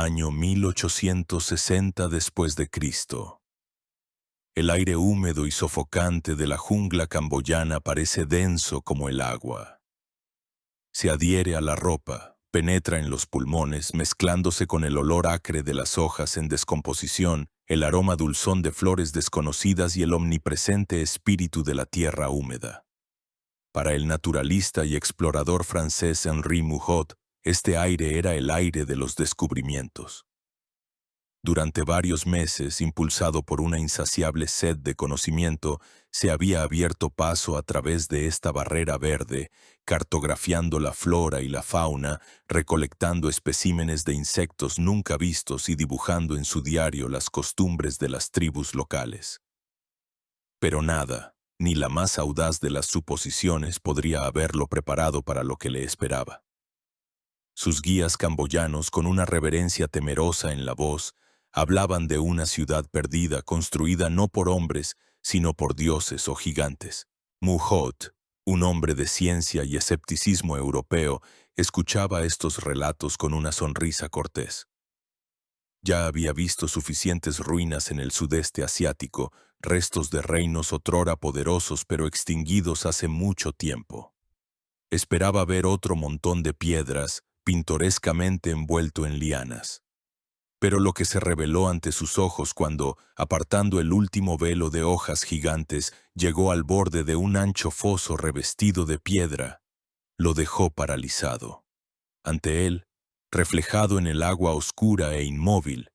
Año 1860 después de Cristo. El aire húmedo y sofocante de la jungla camboyana parece denso como el agua. Se adhiere a la ropa, penetra en los pulmones, mezclándose con el olor acre de las hojas en descomposición, el aroma dulzón de flores desconocidas y el omnipresente espíritu de la tierra húmeda. Para el naturalista y explorador francés Henri Mouhot, este aire era el aire de los descubrimientos. Durante varios meses, impulsado por una insaciable sed de conocimiento, se había abierto paso a través de esta barrera verde, cartografiando la flora y la fauna, recolectando especímenes de insectos nunca vistos y dibujando en su diario las costumbres de las tribus locales. Pero nada, ni la más audaz de las suposiciones podría haberlo preparado para lo que le esperaba. Sus guías camboyanos, con una reverencia temerosa en la voz, hablaban de una ciudad perdida construida no por hombres, sino por dioses o gigantes. Mouhot, un hombre de ciencia y escepticismo europeo, escuchaba estos relatos con una sonrisa cortés. Ya había visto suficientes ruinas en el sudeste asiático, restos de reinos otrora poderosos pero extinguidos hace mucho tiempo. Esperaba ver otro montón de piedras, pintorescamente envuelto en lianas. Pero lo que se reveló ante sus ojos cuando, apartando el último velo de hojas gigantes, llegó al borde de un ancho foso revestido de piedra, lo dejó paralizado. Ante él, reflejado en el agua oscura e inmóvil,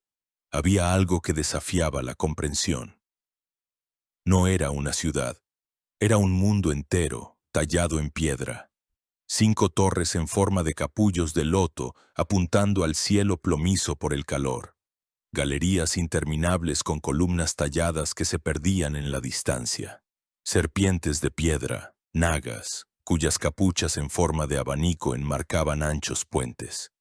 había algo que desafiaba la comprensión. No era una ciudad, era un mundo entero, tallado en piedra. 5 torres en forma de capullos de loto apuntando al cielo plomizo por el calor. Galerías interminables con columnas talladas que se perdían en la distancia. Serpientes de piedra, nagas, cuyas capuchas en forma de abanico enmarcaban anchos puentes.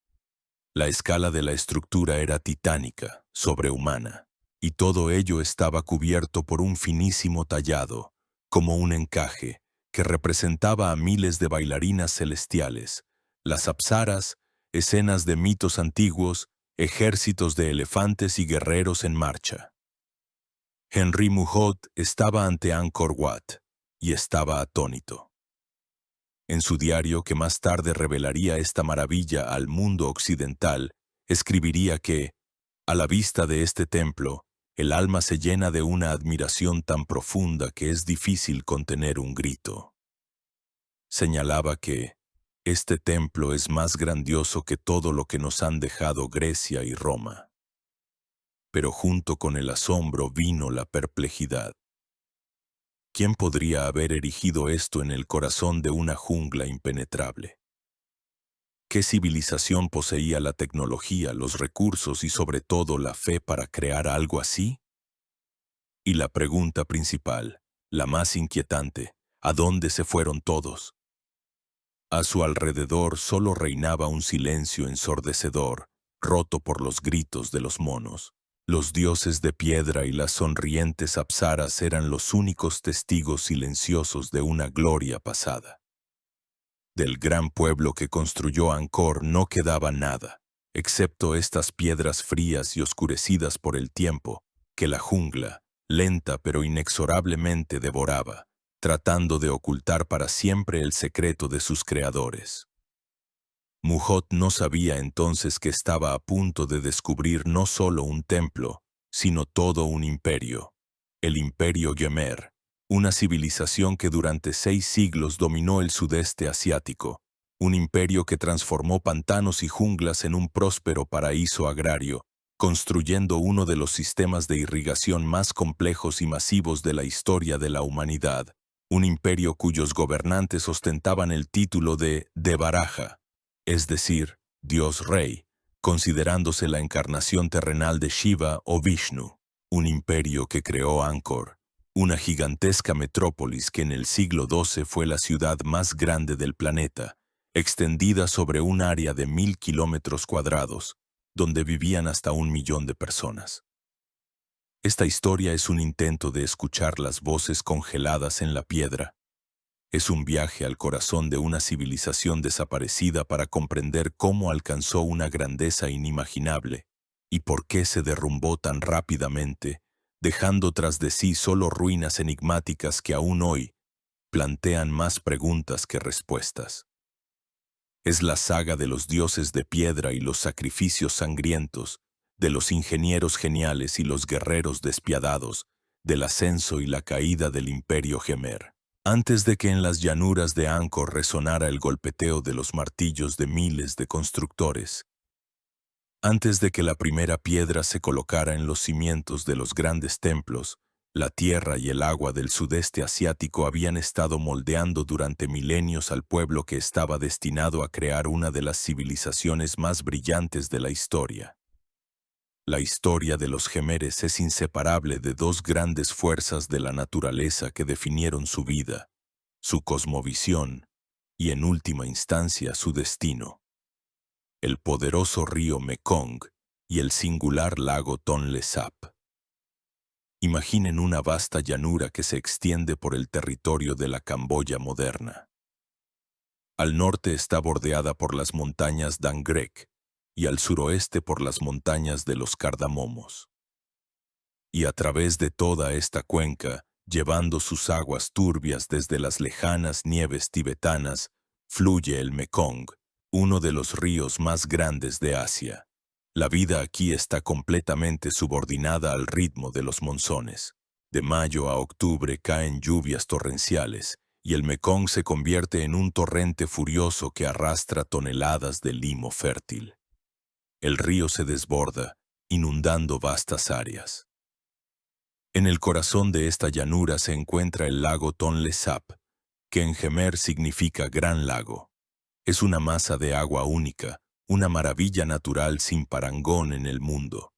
La escala de la estructura era titánica, sobrehumana, y todo ello estaba cubierto por un finísimo tallado, como un encaje, que representaba a miles de bailarinas celestiales, las apsaras, escenas de mitos antiguos, ejércitos de elefantes y guerreros en marcha. Henri Mouhot estaba ante Angkor Wat, y estaba atónito. En su diario, que más tarde revelaría esta maravilla al mundo occidental, escribiría que, a la vista de este templo, el alma se llena de una admiración tan profunda que es difícil contener un grito. Señalaba que este templo es más grandioso que todo lo que nos han dejado Grecia y Roma. Pero junto con el asombro vino la perplejidad. ¿Quién podría haber erigido esto en el corazón de una jungla impenetrable? ¿Qué civilización poseía la tecnología, los recursos y sobre todo la fe para crear algo así? Y la pregunta principal, la más inquietante, ¿a dónde se fueron todos? A su alrededor solo reinaba un silencio ensordecedor, roto por los gritos de los monos. Los dioses de piedra y las sonrientes apsaras eran los únicos testigos silenciosos de una gloria pasada. Del gran pueblo que construyó Angkor no quedaba nada, excepto estas piedras frías y oscurecidas por el tiempo, que la jungla, lenta pero inexorablemente devoraba, tratando de ocultar para siempre el secreto de sus creadores. Mouhot no sabía entonces que estaba a punto de descubrir no solo un templo, sino todo un imperio, el Imperio Khmer, una civilización que durante 6 siglos dominó el sudeste asiático, un imperio que transformó pantanos y junglas en un próspero paraíso agrario, construyendo uno de los sistemas de irrigación más complejos y masivos de la historia de la humanidad, un imperio cuyos gobernantes ostentaban el título de Devaraja, es decir, Dios Rey, considerándose la encarnación terrenal de Shiva o Vishnu, un imperio que creó Angkor, una gigantesca metrópolis que en el siglo XII fue la ciudad más grande del planeta, extendida sobre un área de 1000 kilómetros cuadrados, donde vivían hasta 1 millón de personas. Esta historia es un intento de escuchar las voces congeladas en la piedra. Es un viaje al corazón de una civilización desaparecida para comprender cómo alcanzó una grandeza inimaginable ¿Y por qué se derrumbó tan rápidamente, dejando tras de sí solo ruinas enigmáticas que aún hoy plantean más preguntas que respuestas? Es la saga de los dioses de piedra y los sacrificios sangrientos, de los ingenieros geniales y los guerreros despiadados, del ascenso y la caída del imperio Gemer. Antes de que en las llanuras de Angkor resonara el golpeteo de los martillos de miles de constructores, antes de que la primera piedra se colocara en los cimientos de los grandes templos, la tierra y el agua del sudeste asiático habían estado moldeando durante milenios al pueblo que estaba destinado a crear una de las civilizaciones más brillantes de la historia. La historia de los Gemeres es inseparable de dos grandes fuerzas de la naturaleza que definieron su vida, su cosmovisión y, en última instancia, su destino: el poderoso río Mekong y el singular lago Tonle Sap. Imaginen una vasta llanura que se extiende por el territorio de la Camboya moderna. Al norte está bordeada por las montañas Dangrek y al suroeste por las montañas de los Cardamomos. Y a través de toda esta cuenca, llevando sus aguas turbias desde las lejanas nieves tibetanas, fluye el Mekong, uno de los ríos más grandes de Asia. La vida aquí está completamente subordinada al ritmo de los monzones. De mayo a octubre caen lluvias torrenciales, y el Mekong se convierte en un torrente furioso que arrastra toneladas de limo fértil. El río se desborda, inundando vastas áreas. En el corazón de esta llanura se encuentra el lago Tonle Sap, que en Gemer significa gran lago. Es una masa de agua única, una maravilla natural sin parangón en el mundo.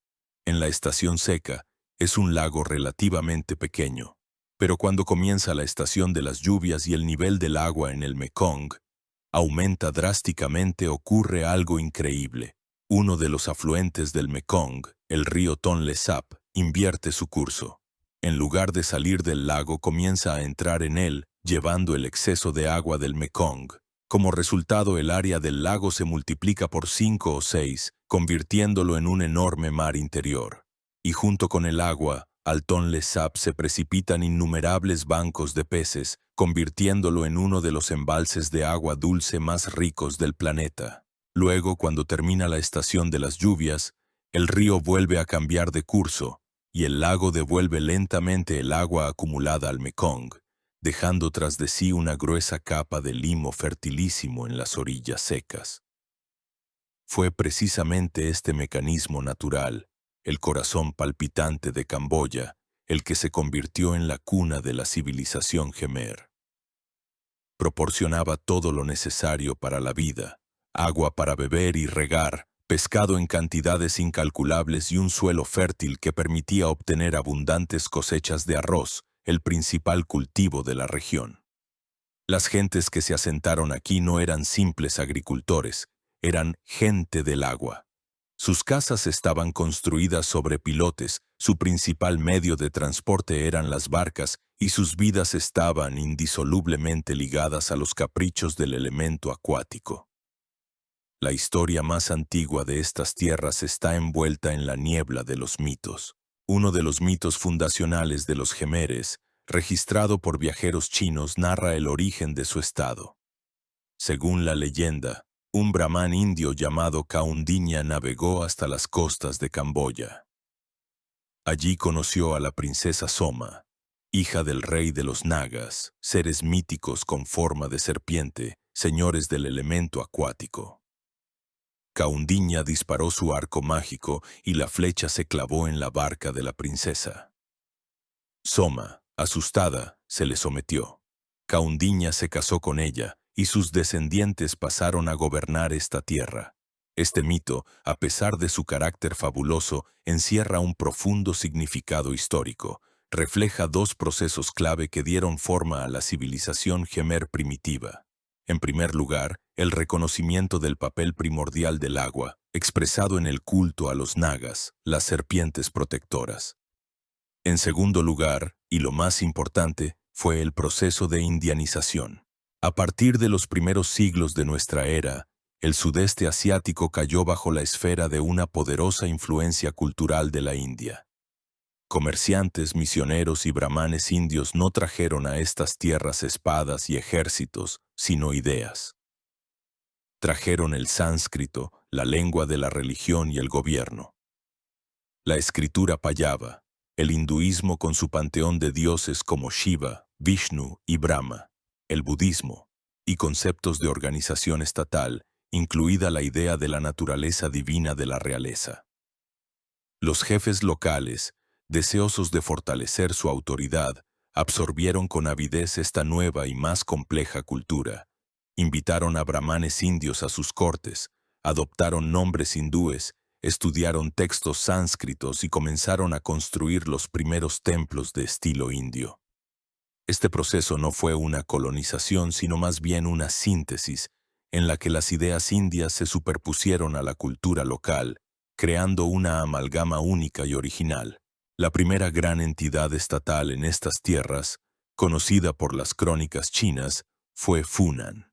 En la estación seca, es un lago relativamente pequeño, pero cuando comienza la estación de las lluvias y el nivel del agua en el Mekong aumenta drásticamente, ocurre algo increíble. Uno de los afluentes del Mekong, el río Tonle Sap, invierte su curso. En lugar de salir del lago, comienza a entrar en él, llevando el exceso de agua del Mekong. Como resultado, el área del lago se multiplica por 5 o 6, convirtiéndolo en un enorme mar interior. Y junto con el agua, al Tonle Sap se precipitan innumerables bancos de peces, convirtiéndolo en uno de los embalses de agua dulce más ricos del planeta. Luego, cuando termina la estación de las lluvias, el río vuelve a cambiar de curso, y el lago devuelve lentamente el agua acumulada al Mekong, dejando tras de sí una gruesa capa de limo fertilísimo en las orillas secas. Fue precisamente este mecanismo natural, el corazón palpitante de Camboya, el que se convirtió en la cuna de la civilización Gemer. Proporcionaba todo lo necesario para la vida: agua para beber y regar, pescado en cantidades incalculables y un suelo fértil que permitía obtener abundantes cosechas de arroz, el principal cultivo de la región. Las gentes que se asentaron aquí no eran simples agricultores, eran gente del agua. Sus casas estaban construidas sobre pilotes, su principal medio de transporte eran las barcas, y sus vidas estaban indisolublemente ligadas a los caprichos del elemento acuático. La historia más antigua de estas tierras está envuelta en la niebla de los mitos. Uno de los mitos fundacionales de los Gemeres, registrado por viajeros chinos, narra el origen de su estado. Según la leyenda, un brahmán indio llamado Kaundinya navegó hasta las costas de Camboya. Allí conoció a la princesa Soma, hija del rey de los Nagas, seres míticos con forma de serpiente, señores del elemento acuático. Kaundinya disparó su arco mágico y la flecha se clavó en la barca de la princesa. Soma, asustada, se le sometió. Kaundinya se casó con ella y sus descendientes pasaron a gobernar esta tierra. Este mito, a pesar de su carácter fabuloso, encierra un profundo significado histórico. Refleja dos procesos clave que dieron forma a la civilización Gemer primitiva. En primer lugar, el reconocimiento del papel primordial del agua, expresado en el culto a los nagas, las serpientes protectoras. En segundo lugar, y lo más importante, fue el proceso de indianización. A partir de los primeros siglos de nuestra era, el sudeste asiático cayó bajo la esfera de una poderosa influencia cultural de la India. Comerciantes, misioneros y brahmanes indios no trajeron a estas tierras espadas y ejércitos, sino ideas. Trajeron el sánscrito, la lengua de la religión y el gobierno. La escritura payava, el hinduismo con su panteón de dioses como Shiva, Vishnu y Brahma, el budismo, y conceptos de organización estatal, incluida la idea de la naturaleza divina de la realeza. Los jefes locales, deseosos de fortalecer su autoridad, absorbieron con avidez esta nueva y más compleja cultura. Invitaron a brahmanes indios a sus cortes, adoptaron nombres hindúes, estudiaron textos sánscritos y comenzaron a construir los primeros templos de estilo indio. Este proceso no fue una colonización, sino más bien una síntesis, en la que las ideas indias se superpusieron a la cultura local, creando una amalgama única y original. La primera gran entidad estatal en estas tierras, conocida por las crónicas chinas, fue Funan.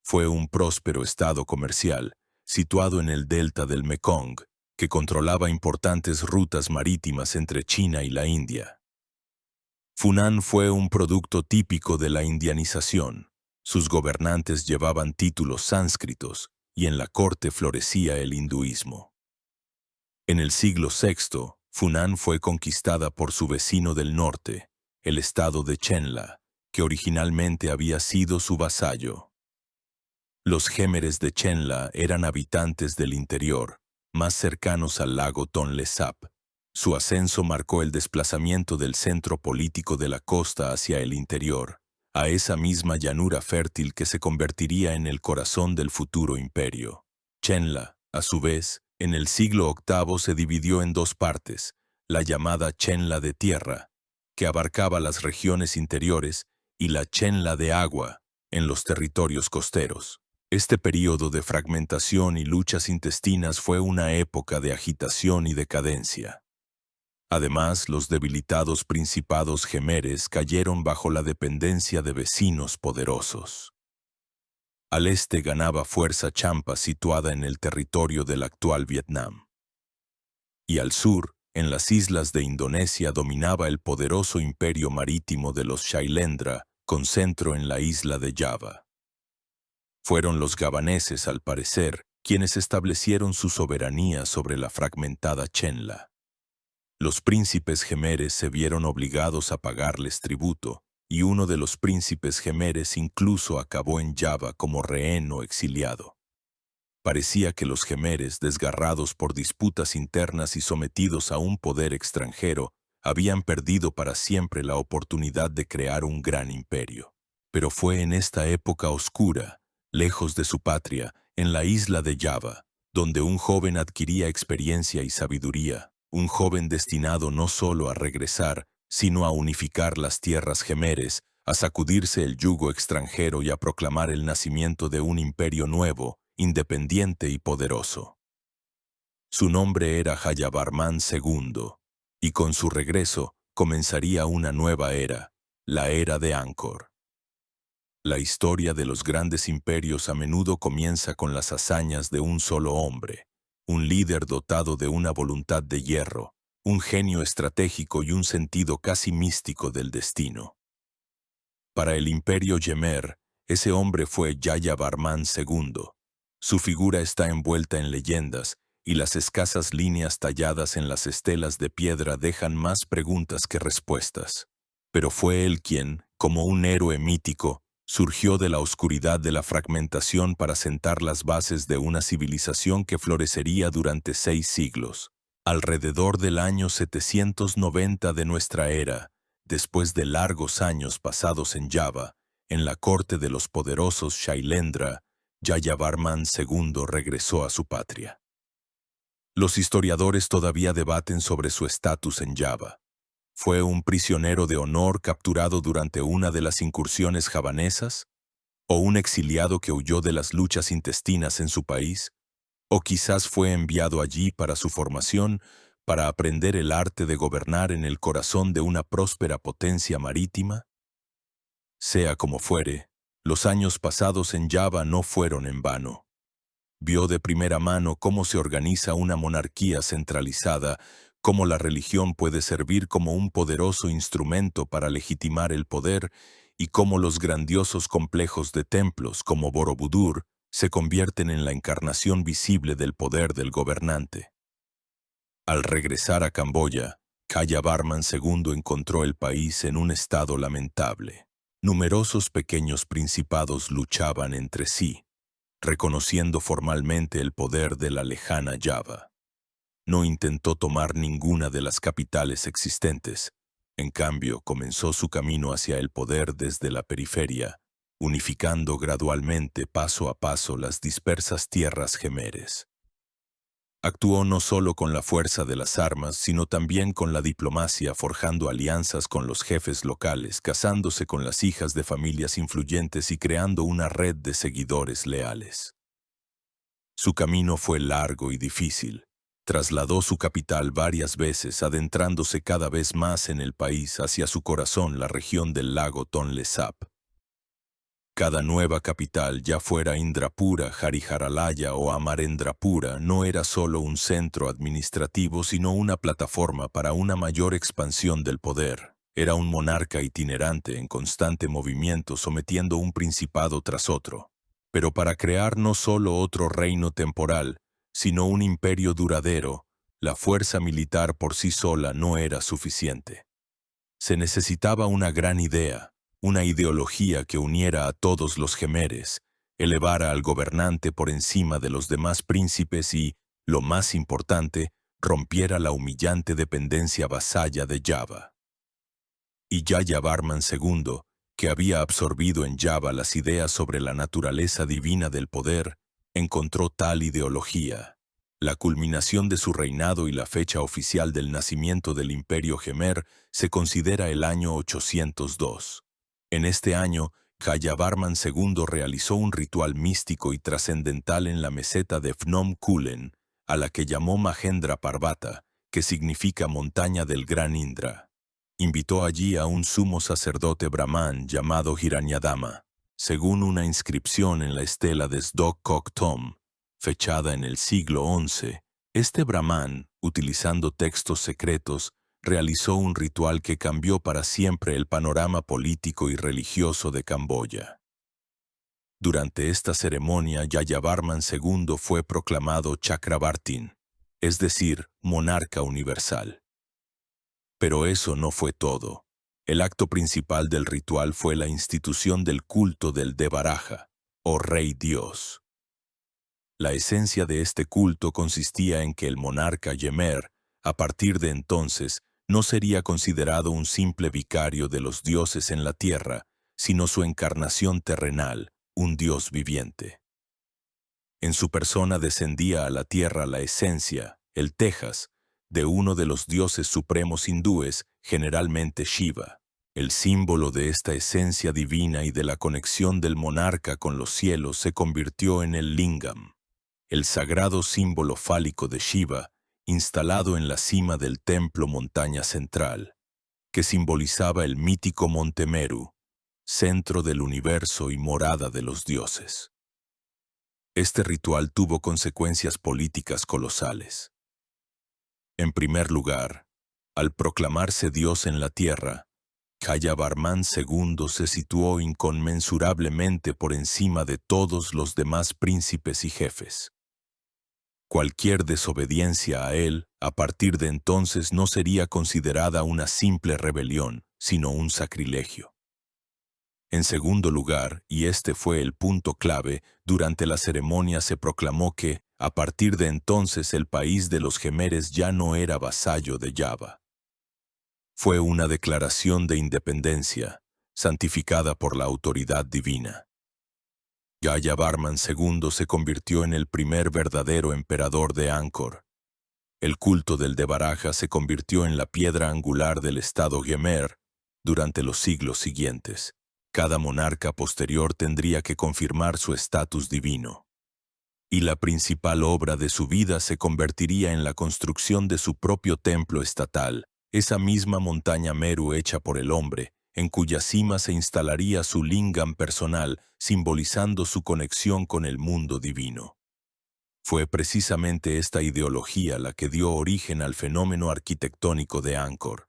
Fue un próspero estado comercial, situado en el delta del Mekong, que controlaba importantes rutas marítimas entre China y la India. Funan fue un producto típico de la indianización. Sus gobernantes llevaban títulos sánscritos y en la corte florecía el hinduismo. En el siglo VI, Funan fue conquistada por su vecino del norte, el estado de Chenla, que originalmente había sido su vasallo. Los jemeres de Chenla eran habitantes del interior, más cercanos al lago Tonle Sap. Su ascenso marcó el desplazamiento del centro político de la costa hacia el interior, a esa misma llanura fértil que se convertiría en el corazón del futuro imperio. Chenla, a su vez, en el siglo VIII se dividió en dos partes, la llamada Chenla de tierra, que abarcaba las regiones interiores, y la Chenla de agua, en los territorios costeros. Este período de fragmentación y luchas intestinas fue una época de agitación y decadencia. Además, los debilitados principados jemeres cayeron bajo la dependencia de vecinos poderosos. Al este ganaba fuerza Champa, situada en el territorio del actual Vietnam. Y al sur, en las islas de Indonesia, dominaba el poderoso imperio marítimo de los Shailendra, con centro en la isla de Java. Fueron los gabaneses, al parecer, quienes establecieron su soberanía sobre la fragmentada Chenla. Los príncipes jemeres se vieron obligados a pagarles tributo, y uno de los príncipes jemeres incluso acabó en Java como rehén o exiliado. Parecía que los jemeres, desgarrados por disputas internas y sometidos a un poder extranjero, habían perdido para siempre la oportunidad de crear un gran imperio. Pero fue en esta época oscura, lejos de su patria, en la isla de Java, donde un joven adquiría experiencia y sabiduría. Un joven destinado no solo a regresar, sino a unificar las tierras jemeres, a sacudirse el yugo extranjero y a proclamar el nacimiento de un imperio nuevo, independiente y poderoso. Su nombre era Jayavarman II, y con su regreso comenzaría una nueva era, la era de Angkor. La historia de los grandes imperios a menudo comienza con las hazañas de un solo hombre, un líder dotado de una voluntad de hierro, un genio estratégico y un sentido casi místico del destino. Para el imperio Yemer, ese hombre fue Jayavarman II. Su figura está envuelta en leyendas, y las escasas líneas talladas en las estelas de piedra dejan más preguntas que respuestas. Pero fue él quien, como un héroe mítico, surgió de la oscuridad de la fragmentación para sentar las bases de una civilización que florecería durante 6 siglos. Alrededor del año 790 de nuestra era, después de largos años pasados en Java, en la corte de los poderosos Shailendra, Jayavarman II regresó a su patria. Los historiadores todavía debaten sobre su estatus en Java. ¿Fue un prisionero de honor capturado durante una de las incursiones javanesas? ¿O un exiliado que huyó de las luchas intestinas en su país? ¿O quizás fue enviado allí para su formación, para aprender el arte de gobernar en el corazón de una próspera potencia marítima? Sea como fuere, los años pasados en Java no fueron en vano. Vio de primera mano cómo se organiza una monarquía centralizada, cómo la religión puede servir como un poderoso instrumento para legitimar el poder y cómo los grandiosos complejos de templos como Borobudur se convierten en la encarnación visible del poder del gobernante. Al regresar a Camboya, Jayavarman II encontró el país en un estado lamentable. Numerosos pequeños principados luchaban entre sí, reconociendo formalmente el poder de la lejana Java. No intentó tomar ninguna de las capitales existentes. En cambio, comenzó su camino hacia el poder desde la periferia, unificando gradualmente paso a paso las dispersas tierras jemeres. Actuó no solo con la fuerza de las armas, sino también con la diplomacia, forjando alianzas con los jefes locales, casándose con las hijas de familias influyentes y creando una red de seguidores leales. Su camino fue largo y difícil. Trasladó su capital varias veces, adentrándose cada vez más en el país hacia su corazón, la región del lago Tonle Sap. Cada nueva capital, ya fuera Indrapura, Hariharalaya o Amarendrapura, no era solo un centro administrativo, sino una plataforma para una mayor expansión del poder. Era un monarca itinerante en constante movimiento, sometiendo un principado tras otro. Pero para crear no solo otro reino temporal, sino un imperio duradero, la fuerza militar por sí sola no era suficiente. Se necesitaba una gran idea, una ideología que uniera a todos los jemeres, elevara al gobernante por encima de los demás príncipes y, lo más importante, rompiera la humillante dependencia vasalla de Java. Y Jayavarman II, que había absorbido en Java las ideas sobre la naturaleza divina del poder, encontró tal ideología. La culminación de su reinado y la fecha oficial del nacimiento del Imperio Jemer se considera el año 802. En este año, Jayavarman II realizó un ritual místico y trascendental en la meseta de Phnom Kulen, a la que llamó Mahendra Parvata, que significa montaña del gran Indra. Invitó allí a un sumo sacerdote brahman llamado Hiranyadama. Según una inscripción en la estela de Sdok Kok Tom, fechada en el siglo XI, este brahman, utilizando textos secretos, realizó un ritual que cambió para siempre el panorama político y religioso de Camboya. Durante esta ceremonia, Jayavarman II fue proclamado Chakrabartin, es decir, monarca universal. Pero eso no fue todo. El acto principal del ritual fue la institución del culto del Devaraja, o Rey Dios. La esencia de este culto consistía en que el monarca Yemer, a partir de entonces, no sería considerado un simple vicario de los dioses en la tierra, sino su encarnación terrenal, un dios viviente. En su persona descendía a la tierra la esencia, el Tejas, de uno de los dioses supremos hindúes, generalmente Shiva. El símbolo de esta esencia divina y de la conexión del monarca con los cielos se convirtió en el Lingam, el sagrado símbolo fálico de Shiva, instalado en la cima del templo montaña central, que simbolizaba el mítico Monte Meru, centro del universo y morada de los dioses. Este ritual tuvo consecuencias políticas colosales. En primer lugar, al proclamarse Dios en la tierra, Jayavarman II se situó inconmensurablemente por encima de todos los demás príncipes y jefes. Cualquier desobediencia a él, a partir de entonces, no sería considerada una simple rebelión, sino un sacrilegio. En segundo lugar, y este fue el punto clave, durante la ceremonia se proclamó que, a partir de entonces, el país de los jemeres ya no era vasallo de Java. Fue una declaración de independencia, santificada por la autoridad divina. Jayavarman II se convirtió en el primer verdadero emperador de Angkor. El culto del Devaraja se convirtió en la piedra angular del estado Jemer durante los siglos siguientes. Cada monarca posterior tendría que confirmar su estatus divino. Y la principal obra de su vida se convertiría en la construcción de su propio templo estatal, esa misma montaña Meru hecha por el hombre, en cuya cima se instalaría su lingam personal, simbolizando su conexión con el mundo divino. Fue precisamente esta ideología la que dio origen al fenómeno arquitectónico de Angkor.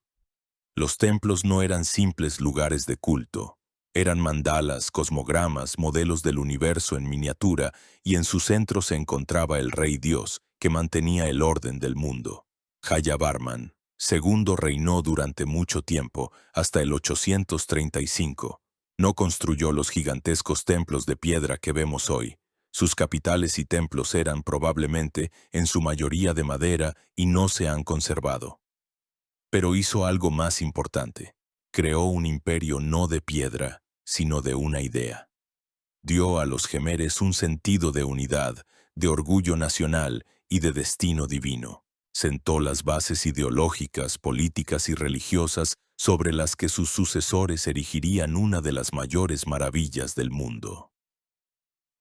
Los templos no eran simples lugares de culto. Eran mandalas, cosmogramas, modelos del universo en miniatura, y en su centro se encontraba el Rey Dios, que mantenía el orden del mundo. Jayavarman II reinó durante mucho tiempo, hasta el 835. No construyó los gigantescos templos de piedra que vemos hoy. Sus capitales y templos eran probablemente, en su mayoría de madera, y no se han conservado. Pero hizo algo más importante. Creó un imperio no de piedra, sino de una idea. Dio a los gemeres un sentido de unidad, de orgullo nacional y de destino divino. Sentó las bases ideológicas, políticas y religiosas sobre las que sus sucesores erigirían una de las mayores maravillas del mundo.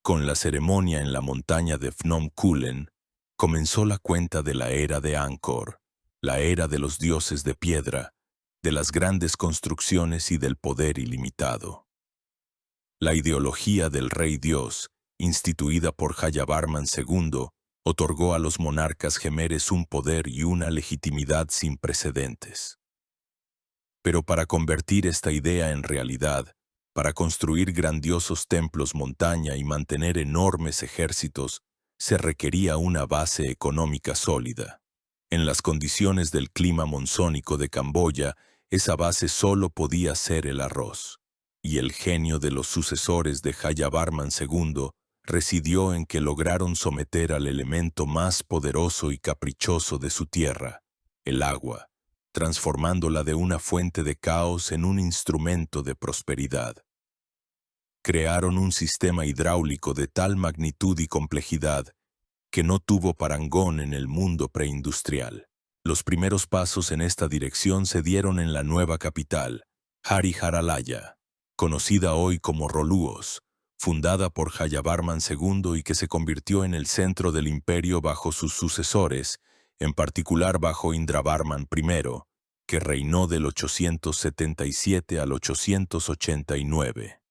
Con la ceremonia en la montaña de Phnom Kulen, comenzó la cuenta de la era de Angkor, la era de los dioses de piedra, de las grandes construcciones y del poder ilimitado. La ideología del Rey Dios, instituida por Jayavarman II, otorgó a los monarcas gemeres un poder y una legitimidad sin precedentes. Pero para convertir esta idea en realidad, para construir grandiosos templos montaña y mantener enormes ejércitos, se requería una base económica sólida. En las condiciones del clima monzónico de Camboya, esa base solo podía ser el arroz. Y el genio de los sucesores de Jayavarman II residió en que lograron someter al elemento más poderoso y caprichoso de su tierra, el agua, transformándola de una fuente de caos en un instrumento de prosperidad. Crearon un sistema hidráulico de tal magnitud y complejidad que no tuvo parangón en el mundo preindustrial. Los primeros pasos en esta dirección se dieron en la nueva capital, Hariharalaya, conocida hoy como Roluos, fundada por Jayavarman II y que se convirtió en el centro del imperio bajo sus sucesores, en particular bajo Indravarman I, que reinó del 877 al 889.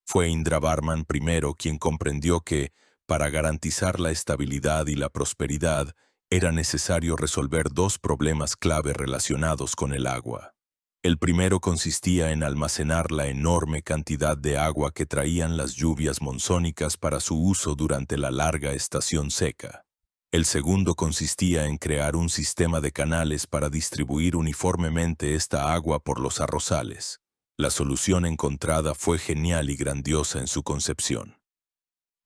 Fue Indravarman I quien comprendió que, para garantizar la estabilidad y la prosperidad, era necesario resolver dos problemas clave relacionados con el agua. El primero consistía en almacenar la enorme cantidad de agua que traían las lluvias monzónicas para su uso durante la larga estación seca. El segundo consistía en crear un sistema de canales para distribuir uniformemente esta agua por los arrozales. La solución encontrada fue genial y grandiosa en su concepción.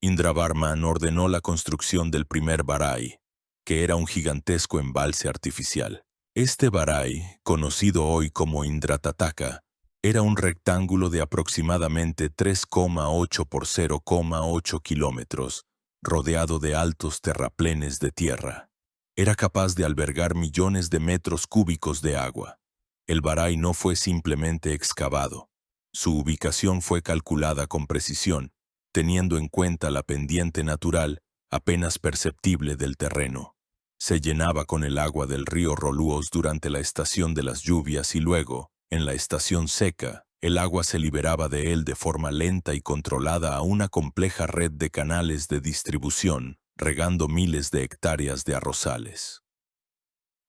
Indravarman ordenó la construcción del primer barai, que era un gigantesco embalse artificial. Este barai, conocido hoy como Indratataka, era un rectángulo de aproximadamente 3,8 por 0,8 kilómetros, rodeado de altos terraplenes de tierra. Era capaz de albergar millones de metros cúbicos de agua. El barai no fue simplemente excavado. Su ubicación fue calculada con precisión, teniendo en cuenta la pendiente natural, apenas perceptible del terreno. Se llenaba con el agua del río Roluos durante la estación de las lluvias y luego, en la estación seca, el agua se liberaba de él de forma lenta y controlada a una compleja red de canales de distribución, regando miles de hectáreas de arrozales.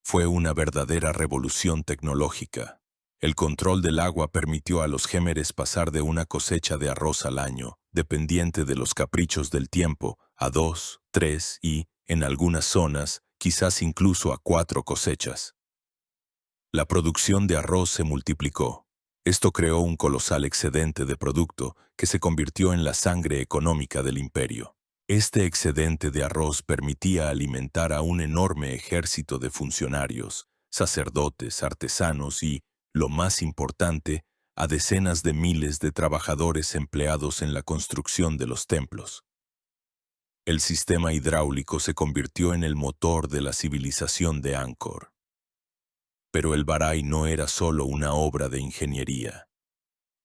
Fue una verdadera revolución tecnológica. El control del agua permitió a los gémeres pasar de una cosecha de arroz al año, dependiente de los caprichos del tiempo, a 2, 3 y, en algunas zonas, quizás incluso a 4 cosechas. La producción de arroz se multiplicó. Esto creó un colosal excedente de producto que se convirtió en la sangre económica del imperio. Este excedente de arroz permitía alimentar a un enorme ejército de funcionarios, sacerdotes, artesanos y, lo más importante, a decenas de miles de trabajadores empleados en la construcción de los templos. El sistema hidráulico se convirtió en el motor de la civilización de Angkor. Pero el barai no era solo una obra de ingeniería.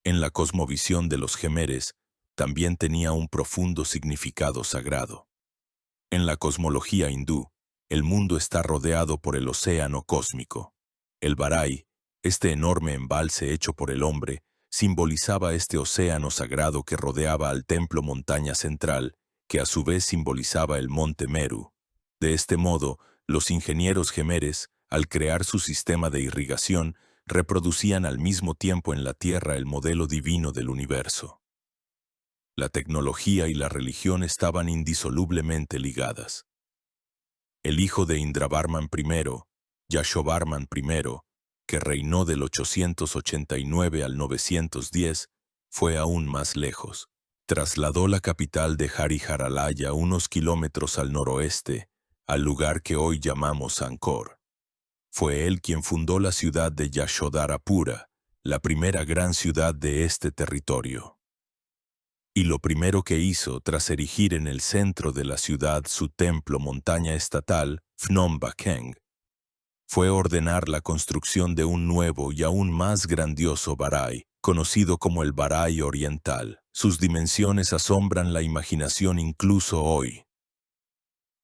En la cosmovisión de los gemeres, también tenía un profundo significado sagrado. En la cosmología hindú, el mundo está rodeado por el océano cósmico. El barai, este enorme embalse hecho por el hombre, simbolizaba este océano sagrado que rodeaba al templo montaña central que a su vez simbolizaba el monte Meru. De este modo, los ingenieros gemeres, al crear su sistema de irrigación, reproducían al mismo tiempo en la Tierra el modelo divino del universo. La tecnología y la religión estaban indisolublemente ligadas. El hijo de Indravarman I, Yashovarman I, que reinó del 889 al 910, fue aún más lejos. Trasladó la capital de Hariharalaya unos kilómetros al noroeste, al lugar que hoy llamamos Angkor. Fue él quien fundó la ciudad de Yashodarapura, la primera gran ciudad de este territorio. Y lo primero que hizo tras erigir en el centro de la ciudad su templo montaña estatal, Phnom Bakheng, fue ordenar la construcción de un nuevo y aún más grandioso Barai, conocido como el Barai Oriental. Sus dimensiones asombran la imaginación incluso hoy.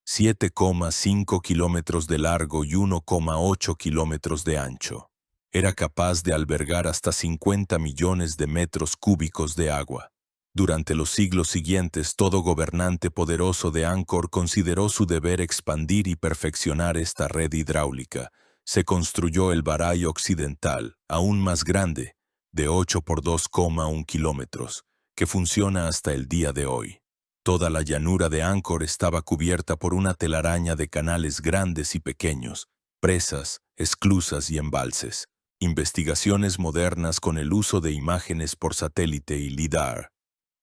7,5 kilómetros de largo y 1,8 kilómetros de ancho. Era capaz de albergar hasta 50 millones de metros cúbicos de agua. Durante los siglos siguientes, todo gobernante poderoso de Angkor consideró su deber expandir y perfeccionar esta red hidráulica. Se construyó el Barai Occidental, aún más grande, de 8 por 2,1 kilómetros, que funciona hasta el día de hoy. Toda la llanura de Angkor estaba cubierta por una telaraña de canales grandes y pequeños, presas, esclusas y embalses. Investigaciones modernas con el uso de imágenes por satélite y LIDAR,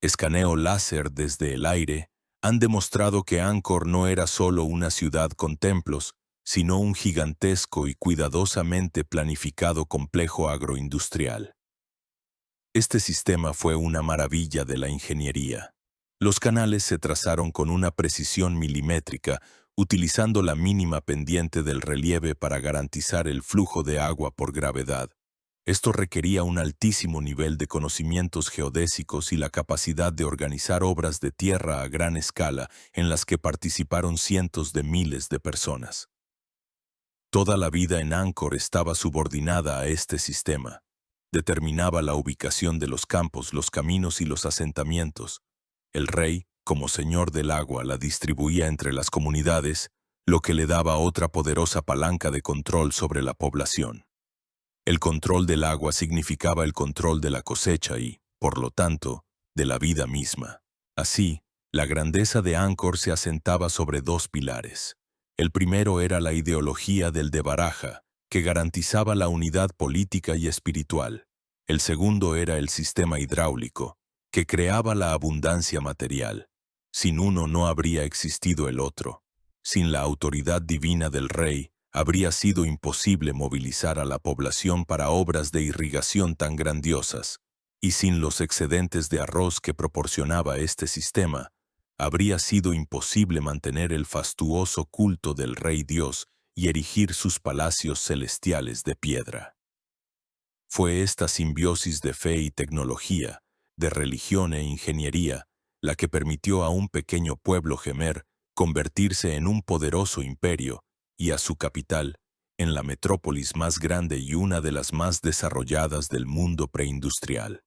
escaneo láser desde el aire, han demostrado que Angkor no era solo una ciudad con templos, sino un gigantesco y cuidadosamente planificado complejo agroindustrial. Este sistema fue una maravilla de la ingeniería. Los canales se trazaron con una precisión milimétrica, utilizando la mínima pendiente del relieve para garantizar el flujo de agua por gravedad. Esto requería un altísimo nivel de conocimientos geodésicos y la capacidad de organizar obras de tierra a gran escala en las que participaron cientos de miles de personas. Toda la vida en Angkor estaba subordinada a este sistema. Determinaba la ubicación de los campos, los caminos y los asentamientos. El rey, como señor del agua, la distribuía entre las comunidades, lo que le daba otra poderosa palanca de control sobre la población. El control del agua significaba el control de la cosecha y, por lo tanto, de la vida misma. Así, la grandeza de Angkor se asentaba sobre dos pilares. El primero era la ideología del Devaraja, que garantizaba la unidad política y espiritual. El segundo era el sistema hidráulico, que creaba la abundancia material. Sin uno no habría existido el otro. Sin la autoridad divina del rey, habría sido imposible movilizar a la población para obras de irrigación tan grandiosas, y sin los excedentes de arroz que proporcionaba este sistema, habría sido imposible mantener el fastuoso culto del Rey Dios y erigir sus palacios celestiales de piedra. Fue esta simbiosis de fe y tecnología, de religión e ingeniería, la que permitió a un pequeño pueblo gemer convertirse en un poderoso imperio y a su capital, en la metrópolis más grande y una de las más desarrolladas del mundo preindustrial.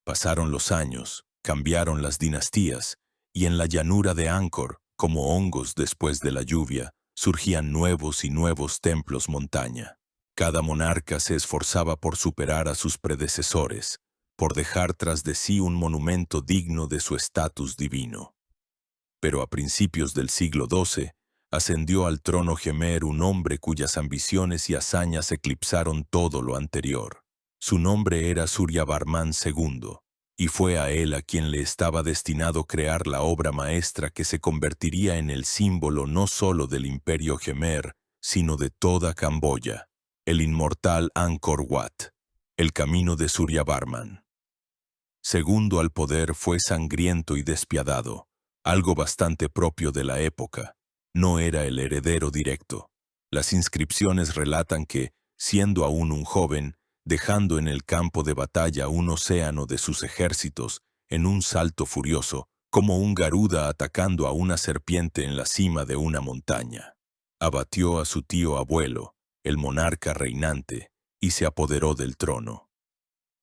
Pasaron los años, cambiaron las dinastías, y en la llanura de Angkor, como hongos después de la lluvia, surgían nuevos y nuevos templos montaña. Cada monarca se esforzaba por superar a sus predecesores, por dejar tras de sí un monumento digno de su estatus divino. Pero a principios del siglo XII, ascendió al trono gemer un hombre cuyas ambiciones y hazañas eclipsaron todo lo anterior. Su nombre era Suryavarman II, y fue a él a quien le estaba destinado crear la obra maestra que se convertiría en el símbolo no solo del imperio gemer, sino de toda Camboya, el inmortal Angkor Wat, el camino de Suryavarman. Segundo al poder fue sangriento y despiadado, algo bastante propio de la época. No era el heredero directo. Las inscripciones relatan que, siendo aún un joven, dejando en el campo de batalla un océano de sus ejércitos, en un salto furioso, como un garuda atacando a una serpiente en la cima de una montaña, abatió a su tío abuelo, el monarca reinante, y se apoderó del trono.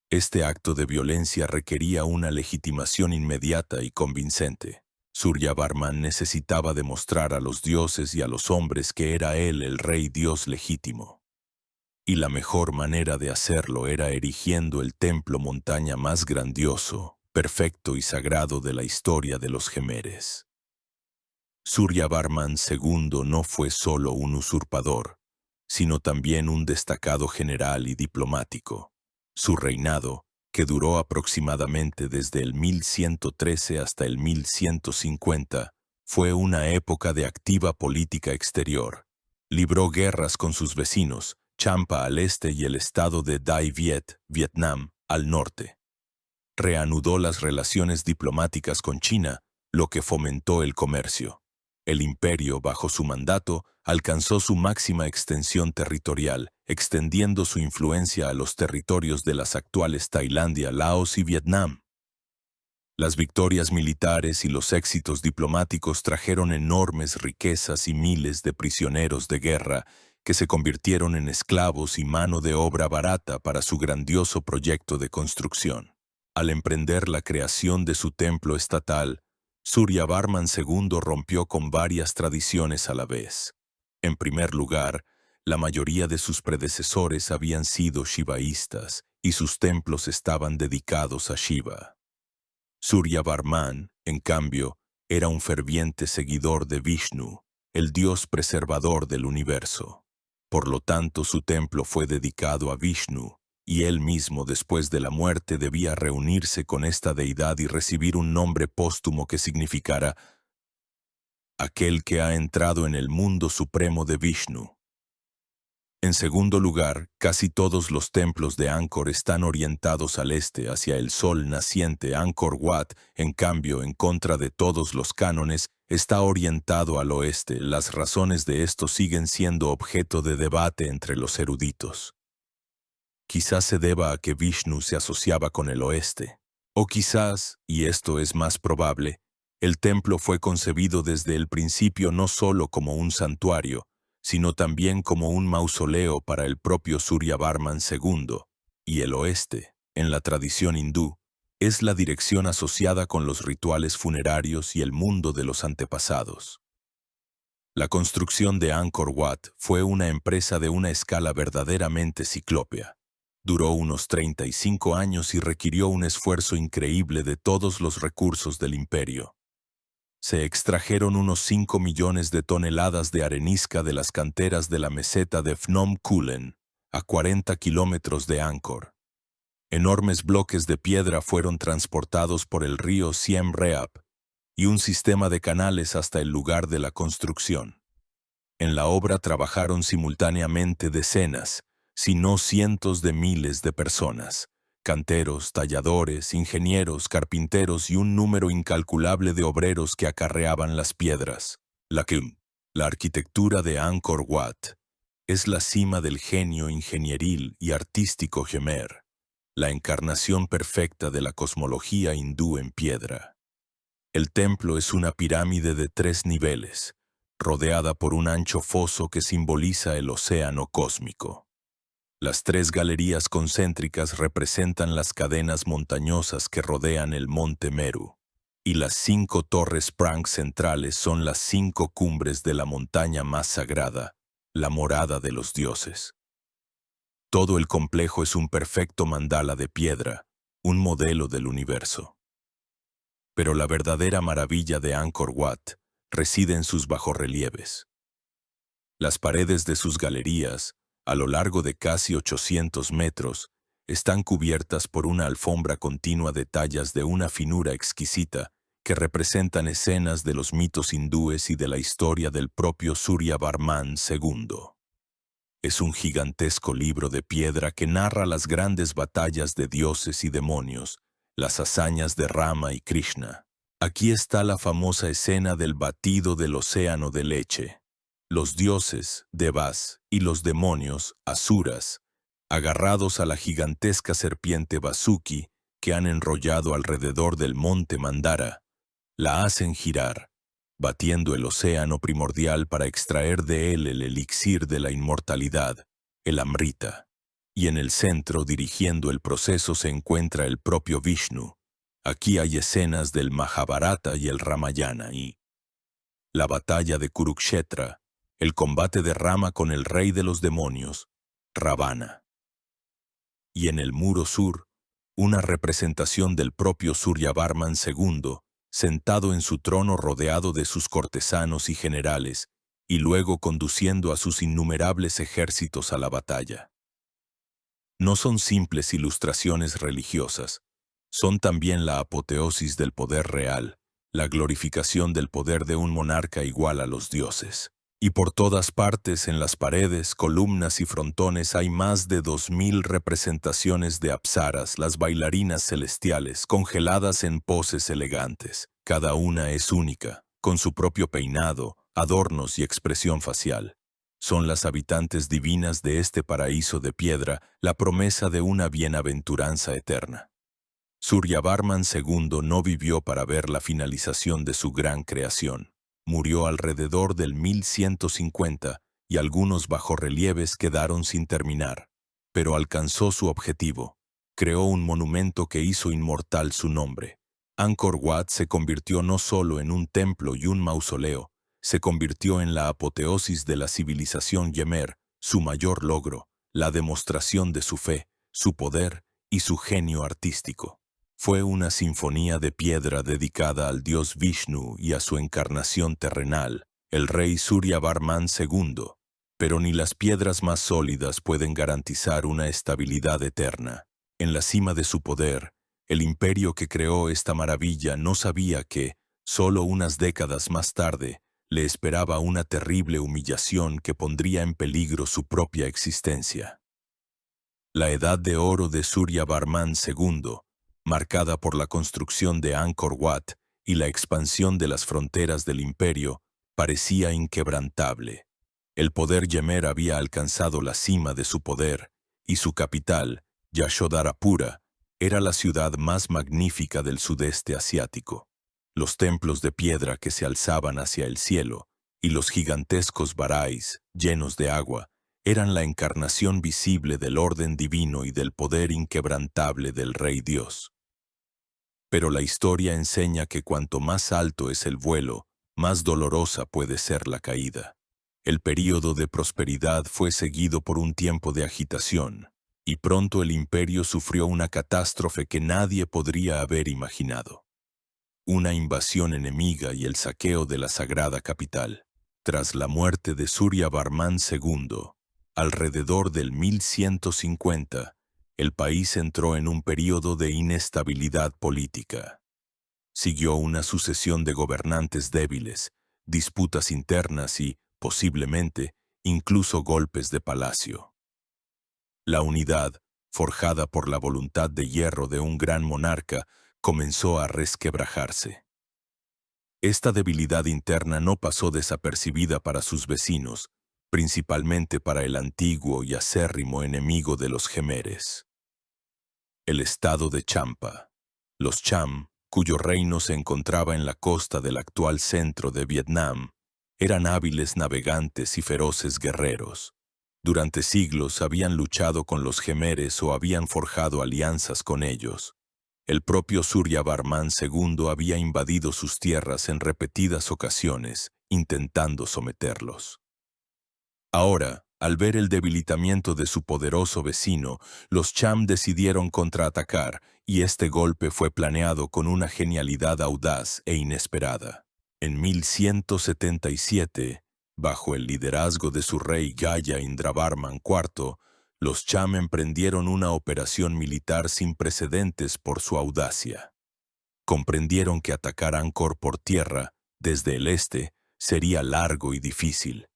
Este acto de violencia requería una legitimación inmediata y convincente. Suryavarman necesitaba demostrar a los dioses y a los hombres que era él el rey dios legítimo. Y la mejor manera de hacerlo era erigiendo el templo montaña más grandioso, perfecto y sagrado de la historia de los Gemeres. Suryavarman II no fue solo un usurpador, sino también un destacado general y diplomático. Su reinado, que duró aproximadamente desde el 1113 hasta el 1150, fue una época de activa política exterior. Libró guerras con sus vecinos, Champa al este y el estado de Dai Viet, Vietnam, al norte. Reanudó las relaciones diplomáticas con China, lo que fomentó el comercio. El imperio, bajo su mandato, alcanzó su máxima extensión territorial, extendiendo su influencia a los territorios de las actuales Tailandia, Laos y Vietnam. Las victorias militares y los éxitos diplomáticos trajeron enormes riquezas y miles de prisioneros de guerra que se convirtieron en esclavos y mano de obra barata para su grandioso proyecto de construcción. Al emprender la creación de su templo estatal, Suryavarman II rompió con varias tradiciones a la vez. En primer lugar, la mayoría de sus predecesores habían sido shivaístas y sus templos estaban dedicados a Shiva. Suryavarman, en cambio, era un ferviente seguidor de Vishnu, el dios preservador del universo. Por lo tanto, su templo fue dedicado a Vishnu, y él mismo después de la muerte debía reunirse con esta deidad y recibir un nombre póstumo que significara aquel que ha entrado en el mundo supremo de Vishnu. En segundo lugar, casi todos los templos de Angkor están orientados al este hacia el sol naciente. Angkor Wat, en cambio, en contra de todos los cánones, está orientado al oeste. Las razones de esto siguen siendo objeto de debate entre los eruditos. Quizás se deba a que Vishnu se asociaba con el oeste. O quizás, y esto es más probable, el templo fue concebido desde el principio no solo como un santuario, sino también como un mausoleo para el propio Suryavarman II, y el oeste, en la tradición hindú, es la dirección asociada con los rituales funerarios y el mundo de los antepasados. La construcción de Angkor Wat fue una empresa de una escala verdaderamente ciclópea. Duró unos 35 años y requirió un esfuerzo increíble de todos los recursos del imperio. Se extrajeron unos 5 millones de toneladas de arenisca de las canteras de la meseta de Phnom Kulen, a 40 kilómetros de Angkor. Enormes bloques de piedra fueron transportados por el río Siem Reap y un sistema de canales hasta el lugar de la construcción. En la obra trabajaron simultáneamente decenas, si no cientos de miles de personas. Canteros, talladores, ingenieros, carpinteros y un número incalculable de obreros que acarreaban las piedras. La arquitectura de Angkor Wat es la cima del genio ingenieril y artístico Gemer, la encarnación perfecta de la cosmología hindú en piedra. El templo es una pirámide de 3 niveles, rodeada por un ancho foso que simboliza el océano cósmico. Las 3 galerías concéntricas representan las cadenas montañosas que rodean el monte Meru, y las 5 torres Prang centrales son las 5 cumbres de la montaña más sagrada, la morada de los dioses. Todo el complejo es un perfecto mandala de piedra, un modelo del universo. Pero la verdadera maravilla de Angkor Wat reside en sus bajorrelieves. Las paredes de sus galerías, a lo largo de casi 800 metros, están cubiertas por una alfombra continua de tallas de una finura exquisita que representan escenas de los mitos hindúes y de la historia del propio Suryavarman II. Es un gigantesco libro de piedra que narra las grandes batallas de dioses y demonios, las hazañas de Rama y Krishna. Aquí está la famosa escena del batido del océano de leche. Los dioses, Devas, y los demonios, Asuras, agarrados a la gigantesca serpiente Vasuki que han enrollado alrededor del monte Mandara, la hacen girar, batiendo el océano primordial para extraer de él el elixir de la inmortalidad, el Amrita. Y en el centro, dirigiendo el proceso, se encuentra el propio Vishnu, Aquí hay escenas del Mahabharata y el Ramayana y la batalla de Kurukshetra, el combate de Rama con el rey de los demonios, Ravana. Y en el muro sur, una representación del propio Suryavarman II, sentado en su trono rodeado de sus cortesanos y generales, y luego conduciendo a sus innumerables ejércitos a la batalla. No son simples ilustraciones religiosas, son también la apoteosis del poder real, la glorificación del poder de un monarca igual a los dioses. Y por todas partes, en las paredes, columnas y frontones, hay más de 2000 representaciones de apsaras, las bailarinas celestiales, congeladas en poses elegantes. Cada una es única, con su propio peinado, adornos y expresión facial. Son las habitantes divinas de este paraíso de piedra, la promesa de una bienaventuranza eterna. Suryavarman II no vivió para ver la finalización de su gran creación. Murió alrededor del 1150 y algunos bajorrelieves quedaron sin terminar, pero alcanzó su objetivo. Creó un monumento que hizo inmortal su nombre. Angkor Wat se convirtió no solo en un templo y un mausoleo, se convirtió en la apoteosis de la civilización Yemer, su mayor logro, la demostración de su fe, su poder y su genio artístico. Fue una sinfonía de piedra dedicada al dios Vishnu y a su encarnación terrenal, el rey Suryavarman II, pero ni las piedras más sólidas pueden garantizar una estabilidad eterna. En la cima de su poder, el imperio que creó esta maravilla no sabía que, solo unas décadas más tarde, le esperaba una terrible humillación que pondría en peligro su propia existencia. La edad de oro de Suryavarman II, marcada por la construcción de Angkor Wat y la expansión de las fronteras del imperio, parecía inquebrantable. El poder Yemer había alcanzado la cima de su poder, y su capital, Yashodharapura, era la ciudad más magnífica del sudeste asiático. Los templos de piedra que se alzaban hacia el cielo, y los gigantescos barais, llenos de agua, eran la encarnación visible del orden divino y del poder inquebrantable del Rey Dios. Pero la historia enseña que cuanto más alto es el vuelo, más dolorosa puede ser la caída. El período de prosperidad fue seguido por un tiempo de agitación, y pronto el imperio sufrió una catástrofe que nadie podría haber imaginado. Una invasión enemiga y el saqueo de la sagrada capital. Tras la muerte de Suryavarman II, alrededor del 1150, el país entró en un período de inestabilidad política. Siguió una sucesión de gobernantes débiles, disputas internas y, posiblemente, incluso golpes de palacio. La unidad, forjada por la voluntad de hierro de un gran monarca, comenzó a resquebrajarse. Esta debilidad interna no pasó desapercibida para sus vecinos, principalmente para el antiguo y acérrimo enemigo de los Jemeres. El estado de Champa. Los Cham, cuyo reino se encontraba en la costa del actual centro de Vietnam, eran hábiles navegantes y feroces guerreros. Durante siglos habían luchado con los Jemeres o habían forjado alianzas con ellos. El propio Suryavarman II había invadido sus tierras en repetidas ocasiones, intentando someterlos. Ahora, al ver el debilitamiento de su poderoso vecino, los Cham decidieron contraatacar, y este golpe fue planeado con una genialidad audaz e inesperada. En 1177, bajo el liderazgo de su rey Gaya Indravarman IV, los Cham emprendieron una operación militar sin precedentes por su audacia. Comprendieron que atacar Angkor por tierra, desde el este, sería largo y difícil.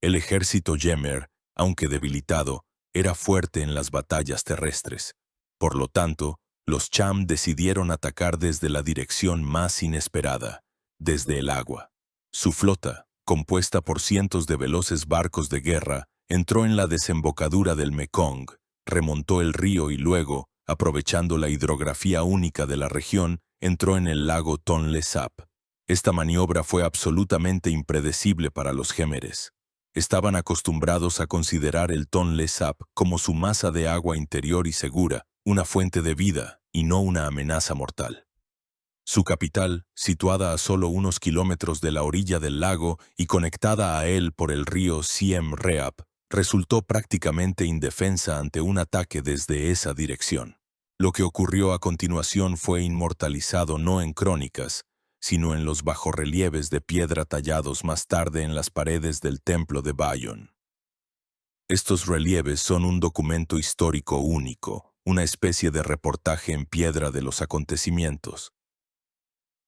El ejército Yemer, aunque debilitado, era fuerte en las batallas terrestres. Por lo tanto, los Cham decidieron atacar desde la dirección más inesperada, desde el agua. Su flota, compuesta por cientos de veloces barcos de guerra, entró en la desembocadura del Mekong, remontó el río y luego, aprovechando la hidrografía única de la región, entró en el lago Tonle Sap. Esta maniobra fue absolutamente impredecible para los Jemeres. Estaban acostumbrados a considerar el Tonle Sap como su masa de agua interior y segura, una fuente de vida y no una amenaza mortal. Su capital, situada a solo unos kilómetros de la orilla del lago y conectada a él por el río Siem Reap, resultó prácticamente indefensa ante un ataque desde esa dirección. Lo que ocurrió a continuación fue inmortalizado no en crónicas, sino en los bajorrelieves de piedra tallados más tarde en las paredes del templo de Bayon. Estos relieves son un documento histórico único, una especie de reportaje en piedra de los acontecimientos.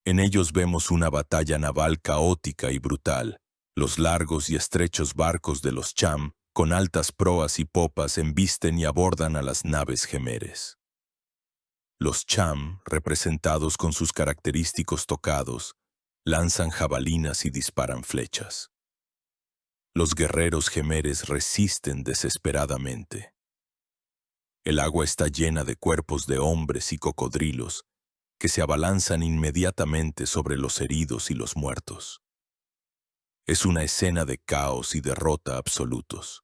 En ellos vemos una batalla naval caótica y brutal. Los largos y estrechos barcos de los Cham, con altas proas y popas, embisten y abordan a las naves gemeres. Los Cham, representados con sus característicos tocados, lanzan jabalinas y disparan flechas. Los guerreros gemeres resisten desesperadamente. El agua está llena de cuerpos de hombres y cocodrilos, que se abalanzan inmediatamente sobre los heridos y los muertos. Es una escena de caos y derrota absolutos.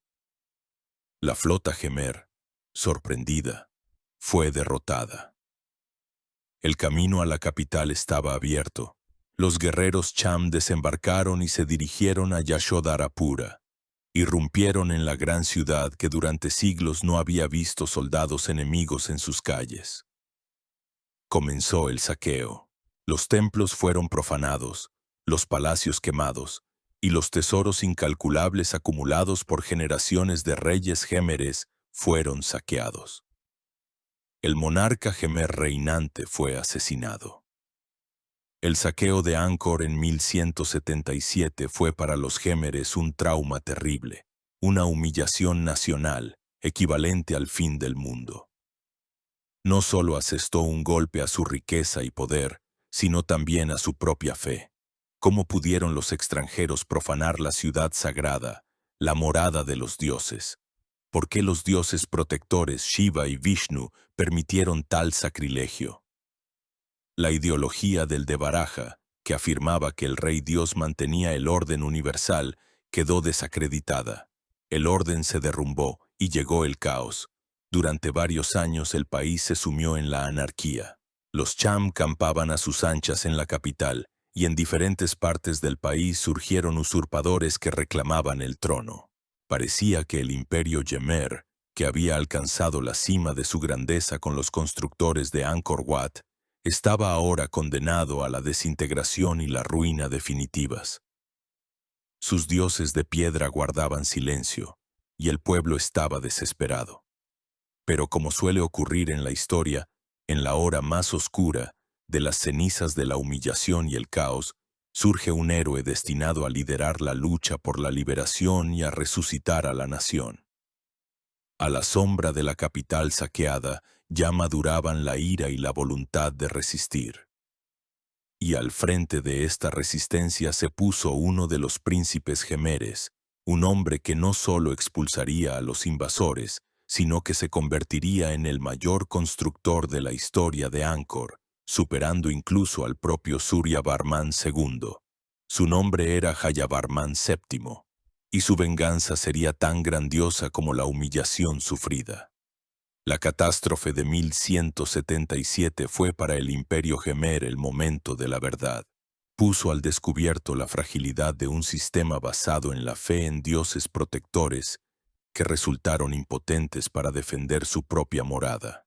La flota gemer, sorprendida, fue derrotada. El camino a la capital estaba abierto. Los guerreros Cham desembarcaron y se dirigieron a Yashodarapura. Irrumpieron en la gran ciudad que durante siglos no había visto soldados enemigos en sus calles. Comenzó el saqueo. Los templos fueron profanados, los palacios quemados, y los tesoros incalculables acumulados por generaciones de reyes gemeres fueron saqueados. El monarca gemer reinante fue asesinado. El saqueo de Angkor en 1177 fue para los gemeres un trauma terrible, una humillación nacional, equivalente al fin del mundo. No solo asestó un golpe a su riqueza y poder, sino también a su propia fe. ¿Cómo pudieron los extranjeros profanar la ciudad sagrada, la morada de los dioses? ¿Por qué los dioses protectores Shiva y Vishnu permitieron tal sacrilegio? La ideología del Devaraja, que afirmaba que el rey Dios mantenía el orden universal, quedó desacreditada. El orden se derrumbó y llegó el caos. Durante varios años el país se sumió en la anarquía. Los Cham campaban a sus anchas en la capital, y en diferentes partes del país surgieron usurpadores que reclamaban el trono. Parecía que el imperio Yemer, que había alcanzado la cima de su grandeza con los constructores de Angkor Wat, estaba ahora condenado a la desintegración y la ruina definitivas. Sus dioses de piedra guardaban silencio, y el pueblo estaba desesperado. Pero como suele ocurrir en la historia, en la hora más oscura, de las cenizas de la humillación y el caos, surge un héroe destinado a liderar la lucha por la liberación y a resucitar a la nación. A la sombra de la capital saqueada ya maduraban la ira y la voluntad de resistir. Y al frente de esta resistencia se puso uno de los príncipes gemeres, un hombre que no solo expulsaría a los invasores, sino que se convertiría en el mayor constructor de la historia de Angkor, superando incluso al propio Suryavarman II. Su nombre era Jayavarman VII, y su venganza sería tan grandiosa como la humillación sufrida. La catástrofe de 1177 fue para el imperio gemer el momento de la verdad. Puso al descubierto la fragilidad de un sistema basado en la fe en dioses protectores que resultaron impotentes para defender su propia morada.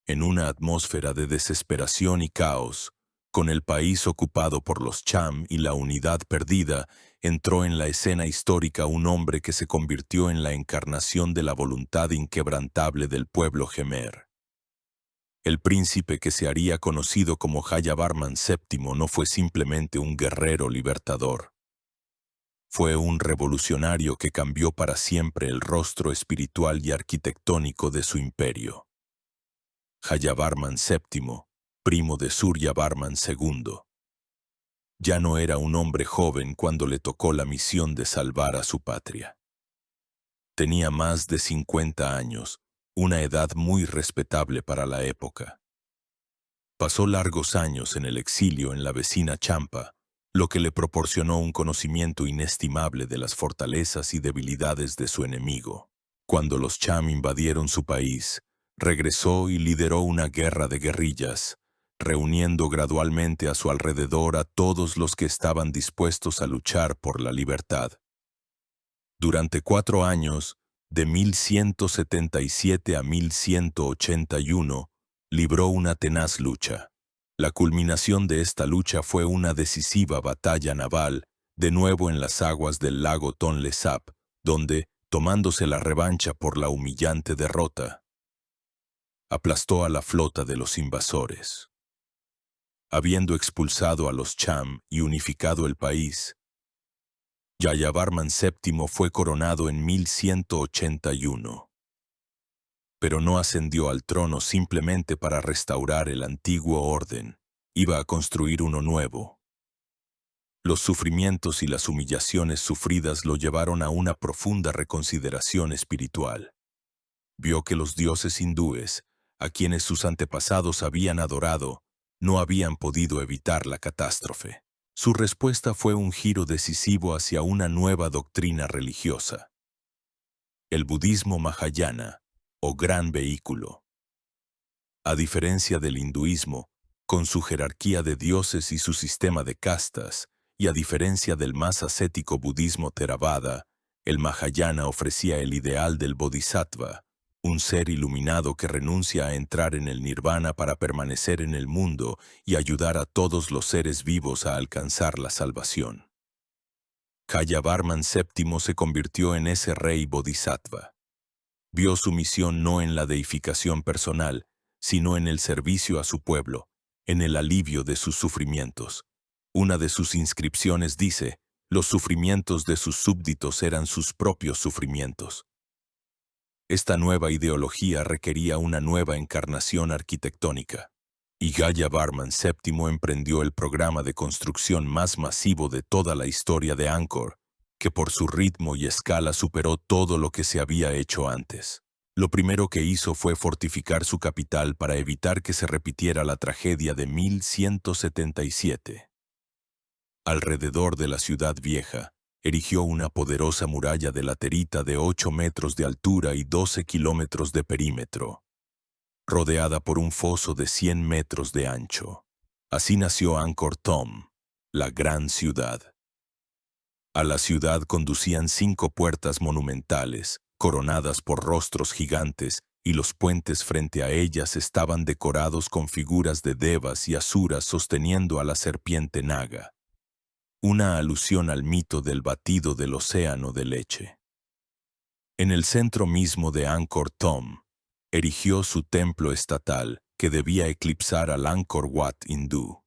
En una atmósfera de desesperación y caos, con el país ocupado por los Cham y la unidad perdida, entró en la escena histórica un hombre que se convirtió en la encarnación de la voluntad inquebrantable del pueblo gemer. El príncipe que se haría conocido como Jayavarman VII no fue simplemente un guerrero libertador. Fue un revolucionario que cambió para siempre el rostro espiritual y arquitectónico de su imperio. Jayavarman VII, primo de Suryavarman II. Ya no era un hombre joven cuando le tocó la misión de salvar a su patria. Tenía más de 50 años, una edad muy respetable para la época. Pasó largos años en el exilio en la vecina Champa, lo que le proporcionó un conocimiento inestimable de las fortalezas y debilidades de su enemigo. Cuando los Cham invadieron su país, regresó y lideró una guerra de guerrillas, reuniendo gradualmente a su alrededor a todos los que estaban dispuestos a luchar por la libertad. Durante 4 años, de 1177 a 1181, libró una tenaz lucha. La culminación de esta lucha fue una decisiva batalla naval, de nuevo en las aguas del lago Tonle Sap, donde, tomándose la revancha por la humillante derrota, aplastó a la flota de los invasores. Habiendo expulsado a los Cham y unificado el país, Yayavarman VII fue coronado en 1181. Pero no ascendió al trono simplemente para restaurar el antiguo orden. Iba a construir uno nuevo. Los sufrimientos y las humillaciones sufridas lo llevaron a una profunda reconsideración espiritual. Vio que los dioses hindúes, a quienes sus antepasados habían adorado, no habían podido evitar la catástrofe. Su respuesta fue un giro decisivo hacia una nueva doctrina religiosa: el budismo Mahayana, o gran vehículo. A diferencia del hinduismo, con su jerarquía de dioses y su sistema de castas, y a diferencia del más ascético budismo Theravada, el Mahayana ofrecía el ideal del bodhisattva, un ser iluminado que renuncia a entrar en el nirvana para permanecer en el mundo y ayudar a todos los seres vivos a alcanzar la salvación. Yayavarman VII se convirtió en ese rey bodhisattva. Vio su misión no en la deificación personal, sino en el servicio a su pueblo, en el alivio de sus sufrimientos. Una de sus inscripciones dice: los sufrimientos de sus súbditos eran sus propios sufrimientos. Esta nueva ideología requería una nueva encarnación arquitectónica, y Yayavarman VII emprendió el programa de construcción más masivo de toda la historia de Angkor, que por su ritmo y escala superó todo lo que se había hecho antes. Lo primero que hizo fue fortificar su capital para evitar que se repitiera la tragedia de 1177. Alrededor de la ciudad vieja, erigió una poderosa muralla de laterita de 8 metros de altura y 12 kilómetros de perímetro, rodeada por un foso de 100 metros de ancho. Así nació Angkor Thom, la gran ciudad. A la ciudad conducían 5 puertas monumentales, coronadas por rostros gigantes, y los puentes frente a ellas estaban decorados con figuras de devas y asuras sosteniendo a la serpiente Naga, una alusión al mito del batido del océano de leche. En el centro mismo de Angkor Thom, erigió su templo estatal, que debía eclipsar al Angkor Wat hindú.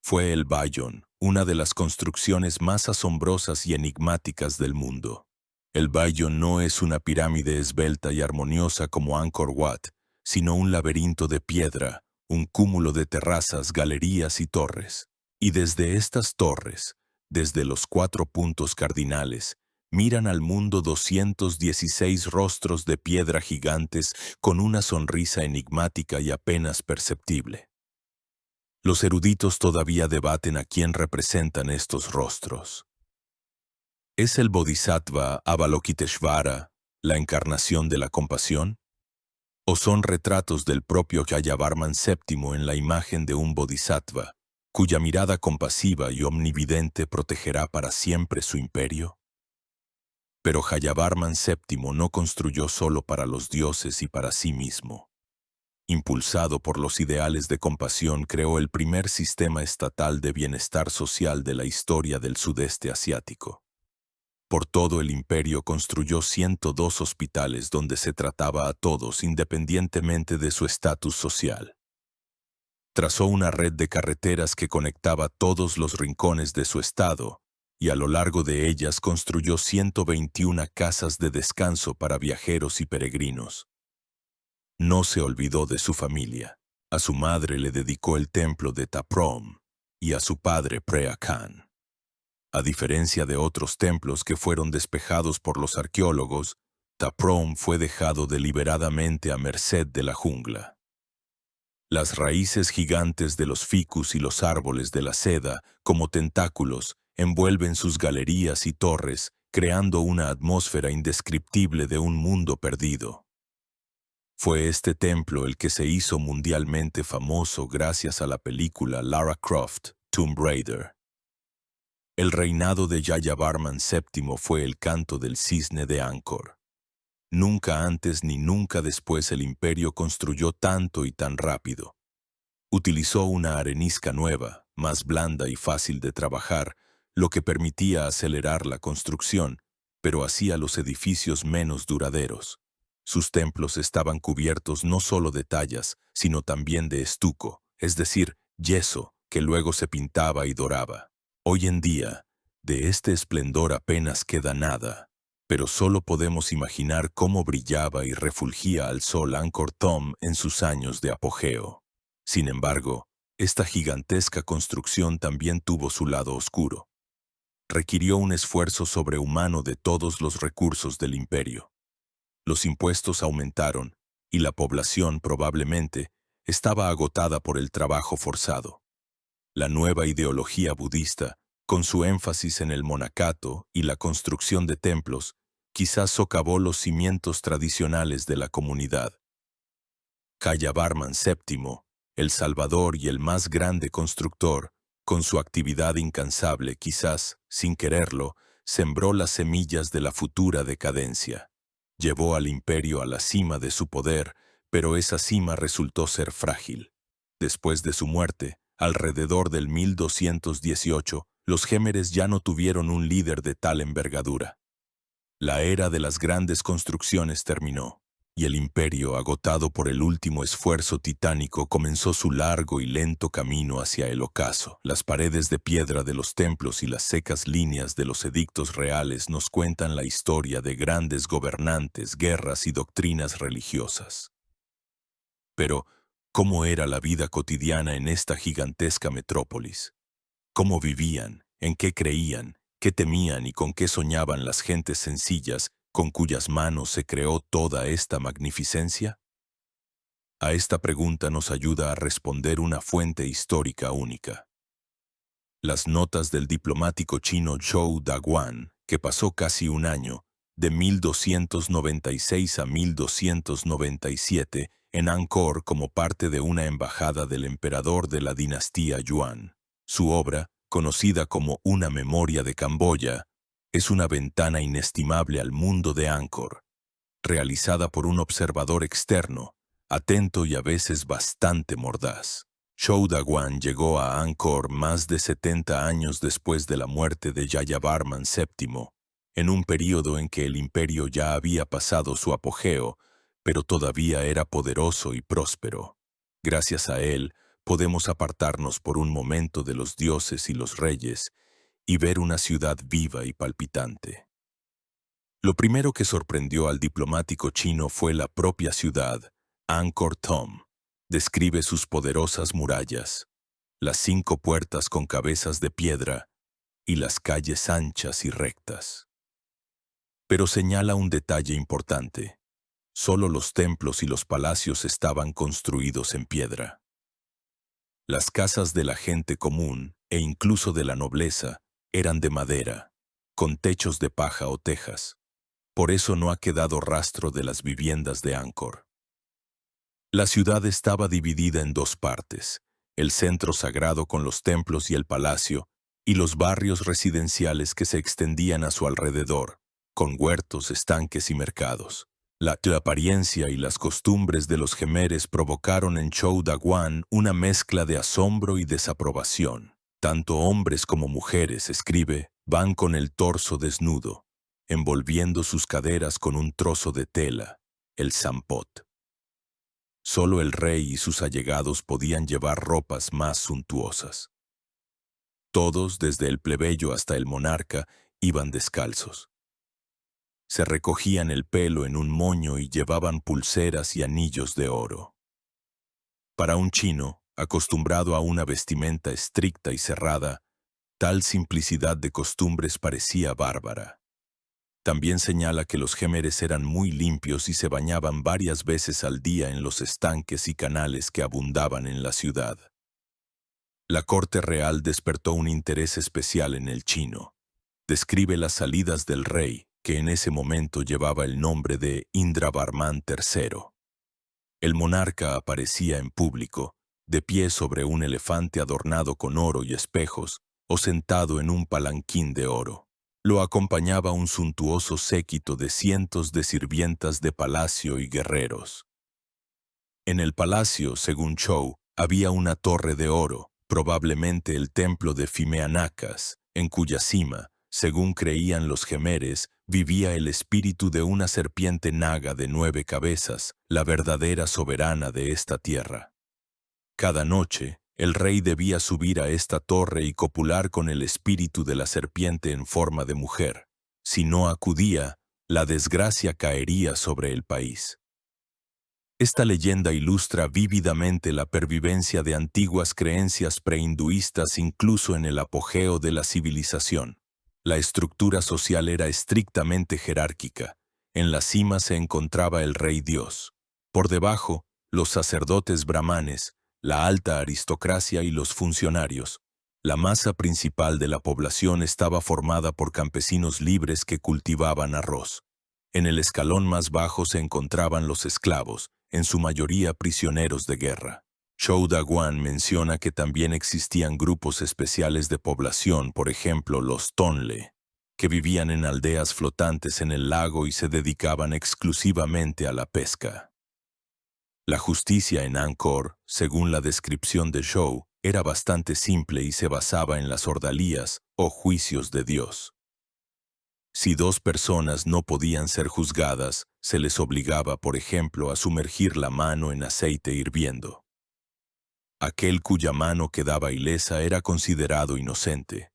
Fue el Bayon, una de las construcciones más asombrosas y enigmáticas del mundo. El Bayon no es una pirámide esbelta y armoniosa como Angkor Wat, sino un laberinto de piedra, un cúmulo de terrazas, galerías y torres. Y desde estas torres, desde los 4 puntos cardinales, miran al mundo 216 rostros de piedra gigantes con una sonrisa enigmática y apenas perceptible. Los eruditos todavía debaten a quién representan estos rostros. ¿Es el Bodhisattva Avalokiteshvara la encarnación de la compasión? ¿O son retratos del propio Yayavarman VII en la imagen de un Bodhisattva, cuya mirada compasiva y omnividente protegerá para siempre su imperio? Pero Yayavarman VII no construyó solo para los dioses y para sí mismo. Impulsado por los ideales de compasión, creó el primer sistema estatal de bienestar social de la historia del sudeste asiático. Por todo el imperio construyó 102 hospitales donde se trataba a todos independientemente de su estatus social. Trazó una red de carreteras que conectaba todos los rincones de su estado, y a lo largo de ellas construyó 121 casas de descanso para viajeros y peregrinos. No se olvidó de su familia. A su madre le dedicó el templo de Ta Prohm y a su padre Preah Khan. A diferencia de otros templos que fueron despejados por los arqueólogos, Ta Prohm fue dejado deliberadamente a merced de la jungla. Las raíces gigantes de los ficus y los árboles de la seda, como tentáculos, envuelven sus galerías y torres, creando una atmósfera indescriptible de un mundo perdido. Fue este templo el que se hizo mundialmente famoso gracias a la película Lara Croft, Tomb Raider. El reinado de Yayavarman VII fue el canto del cisne de Angkor. Nunca antes ni nunca después el imperio construyó tanto y tan rápido. Utilizó una arenisca nueva, más blanda y fácil de trabajar, lo que permitía acelerar la construcción, pero hacía los edificios menos duraderos. Sus templos estaban cubiertos no solo de tallas, sino también de estuco, es decir, yeso, que luego se pintaba y doraba. Hoy en día, de este esplendor apenas queda nada, pero solo podemos imaginar cómo brillaba y refulgía al sol Angkor Thom en sus años de apogeo. Sin embargo, esta gigantesca construcción también tuvo su lado oscuro. Requirió un esfuerzo sobrehumano de todos los recursos del imperio. Los impuestos aumentaron, y la población probablemente estaba agotada por el trabajo forzado. La nueva ideología budista, con su énfasis en el monacato y la construcción de templos, quizás socavó los cimientos tradicionales de la comunidad. Yayavarman VII, el salvador y el más grande constructor, con su actividad incansable, quizás, sin quererlo, sembró las semillas de la futura decadencia. Llevó al imperio a la cima de su poder, pero esa cima resultó ser frágil. Después de su muerte, alrededor del 1218, los Gémeres ya no tuvieron un líder de tal envergadura. La era de las grandes construcciones terminó, y el imperio, agotado por el último esfuerzo titánico, comenzó su largo y lento camino hacia el ocaso. Las paredes de piedra de los templos y las secas líneas de los edictos reales nos cuentan la historia de grandes gobernantes, guerras y doctrinas religiosas. Pero, ¿cómo era la vida cotidiana en esta gigantesca metrópolis? ¿Cómo vivían? ¿En qué creían? ¿Qué temían y con qué soñaban las gentes sencillas con cuyas manos se creó toda esta magnificencia? A esta pregunta nos ayuda a responder una fuente histórica única. Las notas del diplomático chino Zhou Daguan, que pasó casi un año, de 1296 a 1297, en Angkor como parte de una embajada del emperador de la dinastía Yuan. Su obra, conocida como Una memoria de Camboya, es una ventana inestimable al mundo de Angkor, realizada por un observador externo, atento y a veces bastante mordaz. Zhou Daguan llegó a Angkor más de 70 años después de la muerte de Yayavarman VII, en un período en que el imperio ya había pasado su apogeo, pero todavía era poderoso y próspero. Gracias a él, podemos apartarnos por un momento de los dioses y los reyes y ver una ciudad viva y palpitante. Lo primero que sorprendió al diplomático chino fue la propia ciudad, Angkor Thom. Describe sus poderosas murallas, las 5 puertas con cabezas de piedra y las calles anchas y rectas. Pero señala un detalle importante. Solo los templos y los palacios estaban construidos en piedra. Las casas de la gente común, e incluso de la nobleza, eran de madera, con techos de paja o tejas. Por eso no ha quedado rastro de las viviendas de Angkor. La ciudad estaba dividida en 2 partes, el centro sagrado con los templos y el palacio, y los barrios residenciales que se extendían a su alrededor, con huertos, estanques y mercados. La apariencia y las costumbres de los Gémeres provocaron en Zhou Daguan una mezcla de asombro y desaprobación. Tanto hombres como mujeres, escribe, van con el torso desnudo, envolviendo sus caderas con un trozo de tela, el sampot. Solo el rey y sus allegados podían llevar ropas más suntuosas. Todos, desde el plebeyo hasta el monarca, iban descalzos. Se recogían el pelo en un moño y llevaban pulseras y anillos de oro. Para un chino, acostumbrado a una vestimenta estricta y cerrada, tal simplicidad de costumbres parecía bárbara. También señala que los Gémeres eran muy limpios y se bañaban varias veces al día en los estanques y canales que abundaban en la ciudad. La corte real despertó un interés especial en el chino. Describe las salidas del rey, que en ese momento llevaba el nombre de Indravarman III. El monarca aparecía en público, de pie sobre un elefante adornado con oro y espejos, o sentado en un palanquín de oro. Lo acompañaba un suntuoso séquito de cientos de sirvientas de palacio y guerreros. En el palacio, según Chou, había una torre de oro, probablemente el templo de Fimeanacas, en cuya cima, según creían los gemeres, vivía el espíritu de una serpiente naga de 9 cabezas, la verdadera soberana de esta tierra. Cada noche, el rey debía subir a esta torre y copular con el espíritu de la serpiente en forma de mujer. Si no acudía, la desgracia caería sobre el país. Esta leyenda ilustra vívidamente la pervivencia de antiguas creencias prehinduistas incluso en el apogeo de la civilización. La estructura social era estrictamente jerárquica. En la cima se encontraba el rey Dios. Por debajo, los sacerdotes brahmanes, la alta aristocracia y los funcionarios. La masa principal de la población estaba formada por campesinos libres que cultivaban arroz. En el escalón más bajo se encontraban los esclavos, en su mayoría prisioneros de guerra. Chou Daguan menciona que también existían grupos especiales de población, por ejemplo los Tonle, que vivían en aldeas flotantes en el lago y se dedicaban exclusivamente a la pesca. La justicia en Angkor, según la descripción de Chou, era bastante simple y se basaba en las ordalías o juicios de Dios. Si 2 personas no podían ser juzgadas, se les obligaba, por ejemplo, a sumergir la mano en aceite hirviendo. Aquel cuya mano quedaba ilesa era considerado inocente.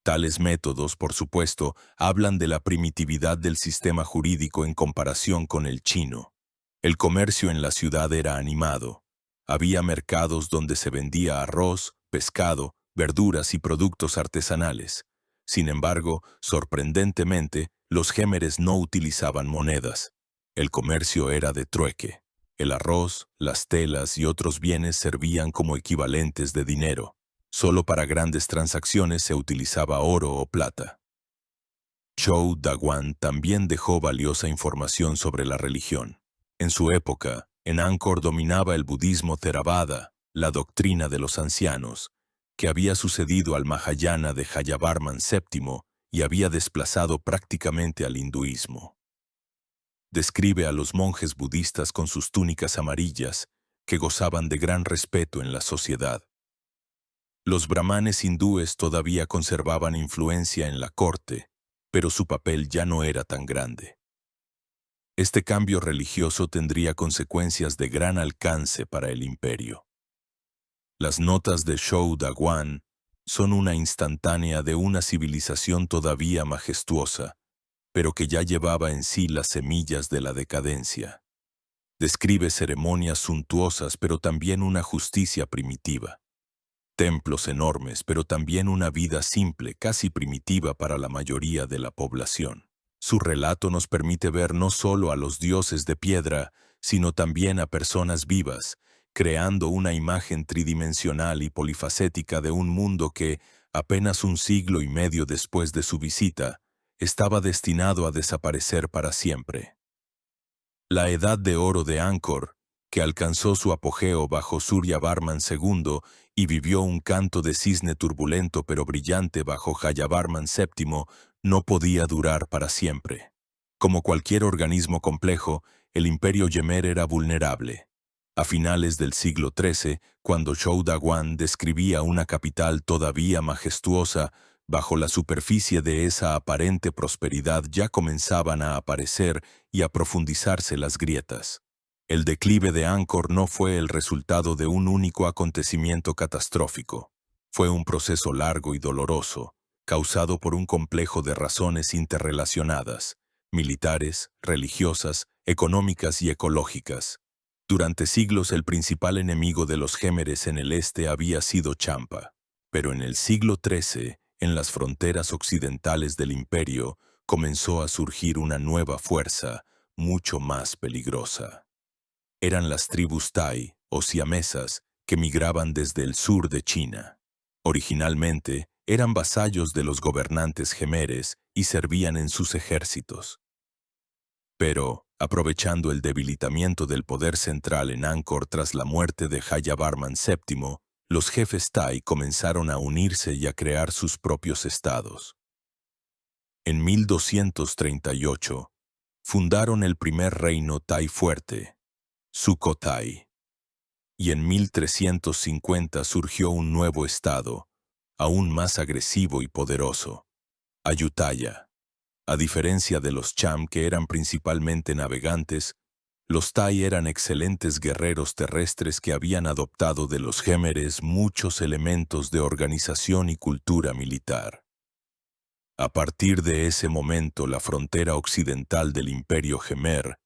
Tales métodos, por supuesto, hablan de la primitividad del sistema jurídico en comparación con el chino. El comercio en la ciudad era animado. Había mercados donde se vendía arroz, pescado, verduras y productos artesanales. Sin embargo, sorprendentemente, los gémeres no utilizaban monedas. El comercio era de trueque. El arroz, las telas y otros bienes servían como equivalentes de dinero. Solo para grandes transacciones se utilizaba oro o plata. Chou Daguan también dejó valiosa información sobre la religión. En su época, en Angkor dominaba el budismo Theravada, la doctrina de los ancianos, que había sucedido al Mahayana de Jayavarman VII y había desplazado prácticamente al hinduismo. Describe a los monjes budistas con sus túnicas amarillas, que gozaban de gran respeto en la sociedad. Los brahmanes hindúes todavía conservaban influencia en la corte, pero su papel ya no era tan grande. Este cambio religioso tendría consecuencias de gran alcance para el imperio. Las notas de Chou Daguan son una instantánea de una civilización todavía majestuosa, pero que ya llevaba en sí las semillas de la decadencia. Describe ceremonias suntuosas, pero también una justicia primitiva. Templos enormes, pero también una vida simple, casi primitiva para la mayoría de la población. Su relato nos permite ver no solo a los dioses de piedra, sino también a personas vivas, creando una imagen tridimensional y polifacética de un mundo que, apenas un siglo y medio después de su visita, estaba destinado a desaparecer para siempre. La Edad de Oro de Angkor, que alcanzó su apogeo bajo Suryavarman II y vivió un canto de cisne turbulento pero brillante bajo Jayavarman VII, no podía durar para siempre. Como cualquier organismo complejo, el imperio Yemer era vulnerable. A finales del siglo XIII, cuando Chou Daguan describía una capital todavía majestuosa, bajo la superficie de esa aparente prosperidad ya comenzaban a aparecer y a profundizarse las grietas. El declive de Angkor no fue el resultado de un único acontecimiento catastrófico. Fue un proceso largo y doloroso, causado por un complejo de razones interrelacionadas, militares, religiosas, económicas y ecológicas. Durante siglos el principal enemigo de los gémeres en el este había sido Champa, pero en el siglo XIII, en las fronteras occidentales del imperio, comenzó a surgir una nueva fuerza, mucho más peligrosa. Eran las tribus Tai, o siamesas, que migraban desde el sur de China. Originalmente, eran vasallos de los gobernantes gemeres y servían en sus ejércitos. Pero, Aprovechando el debilitamiento del poder central en Angkor tras la muerte de Jayavarman VII, los jefes Tai comenzaron a unirse y a crear sus propios estados. En 1238, fundaron el primer reino Tai fuerte, Sukhothai, y en 1350 surgió un nuevo estado, aún más agresivo y poderoso, Ayutthaya. A diferencia de los Cham, que eran principalmente navegantes, los Tai eran excelentes guerreros terrestres que habían adoptado de los Gémeres muchos elementos de organización y cultura militar. A partir de ese momento, la frontera occidental del Imperio Gemer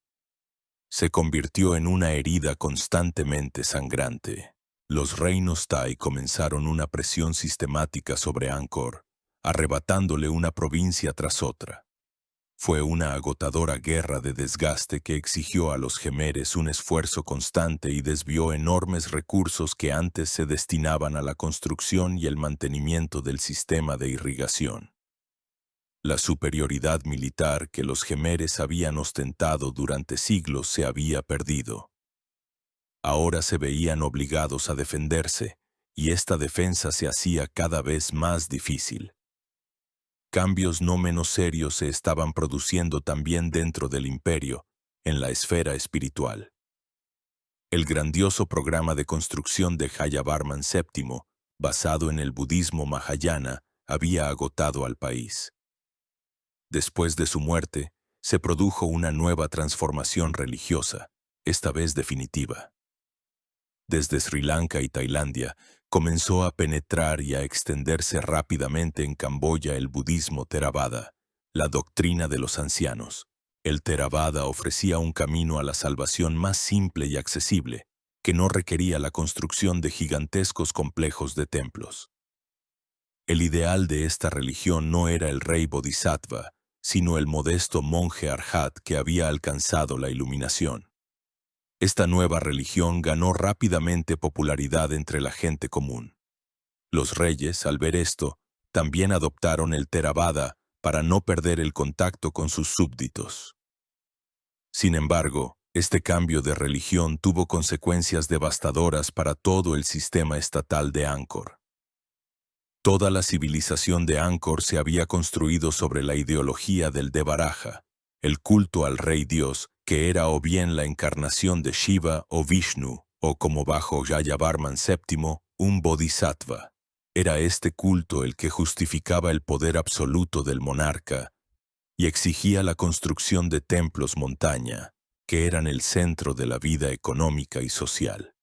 se convirtió en una herida constantemente sangrante. Los reinos Tai comenzaron una presión sistemática sobre Angkor, arrebatándole una provincia tras otra. Fue una agotadora guerra de desgaste que exigió a los Gemeres un esfuerzo constante y desvió enormes recursos que antes se destinaban a la construcción y el mantenimiento del sistema de irrigación. La superioridad militar que los Gemeres habían ostentado durante siglos se había perdido. Ahora se veían obligados a defenderse, y esta defensa se hacía cada vez más difícil. Cambios no menos serios se estaban produciendo también dentro del imperio, en la esfera espiritual. El grandioso programa de construcción de Jayavarman VII, basado en el budismo Mahayana, había agotado al país. Después de su muerte, se produjo una nueva transformación religiosa, esta vez definitiva. Desde Sri Lanka y Tailandia, comenzó a penetrar y a extenderse rápidamente en Camboya el budismo Theravada, la doctrina de los ancianos. El Theravada ofrecía un camino a la salvación más simple y accesible, que no requería la construcción de gigantescos complejos de templos. El ideal de esta religión no era el rey Bodhisattva, sino el modesto monje Arhat que había alcanzado la iluminación. Esta nueva religión ganó rápidamente popularidad entre la gente común. Los reyes, al ver esto, también adoptaron el Theravada para no perder el contacto con sus súbditos. Sin embargo, este cambio de religión tuvo consecuencias devastadoras para todo el sistema estatal de Angkor. Toda la civilización de Angkor se había construido sobre la ideología del Devaraja, el culto al rey Dios, que era o bien la encarnación de Shiva o Vishnu, o como bajo Jayavarman VII, un bodhisattva. Era este culto el que justificaba el poder absoluto del monarca y exigía la construcción de templos montaña, que eran el centro de la vida económica y social.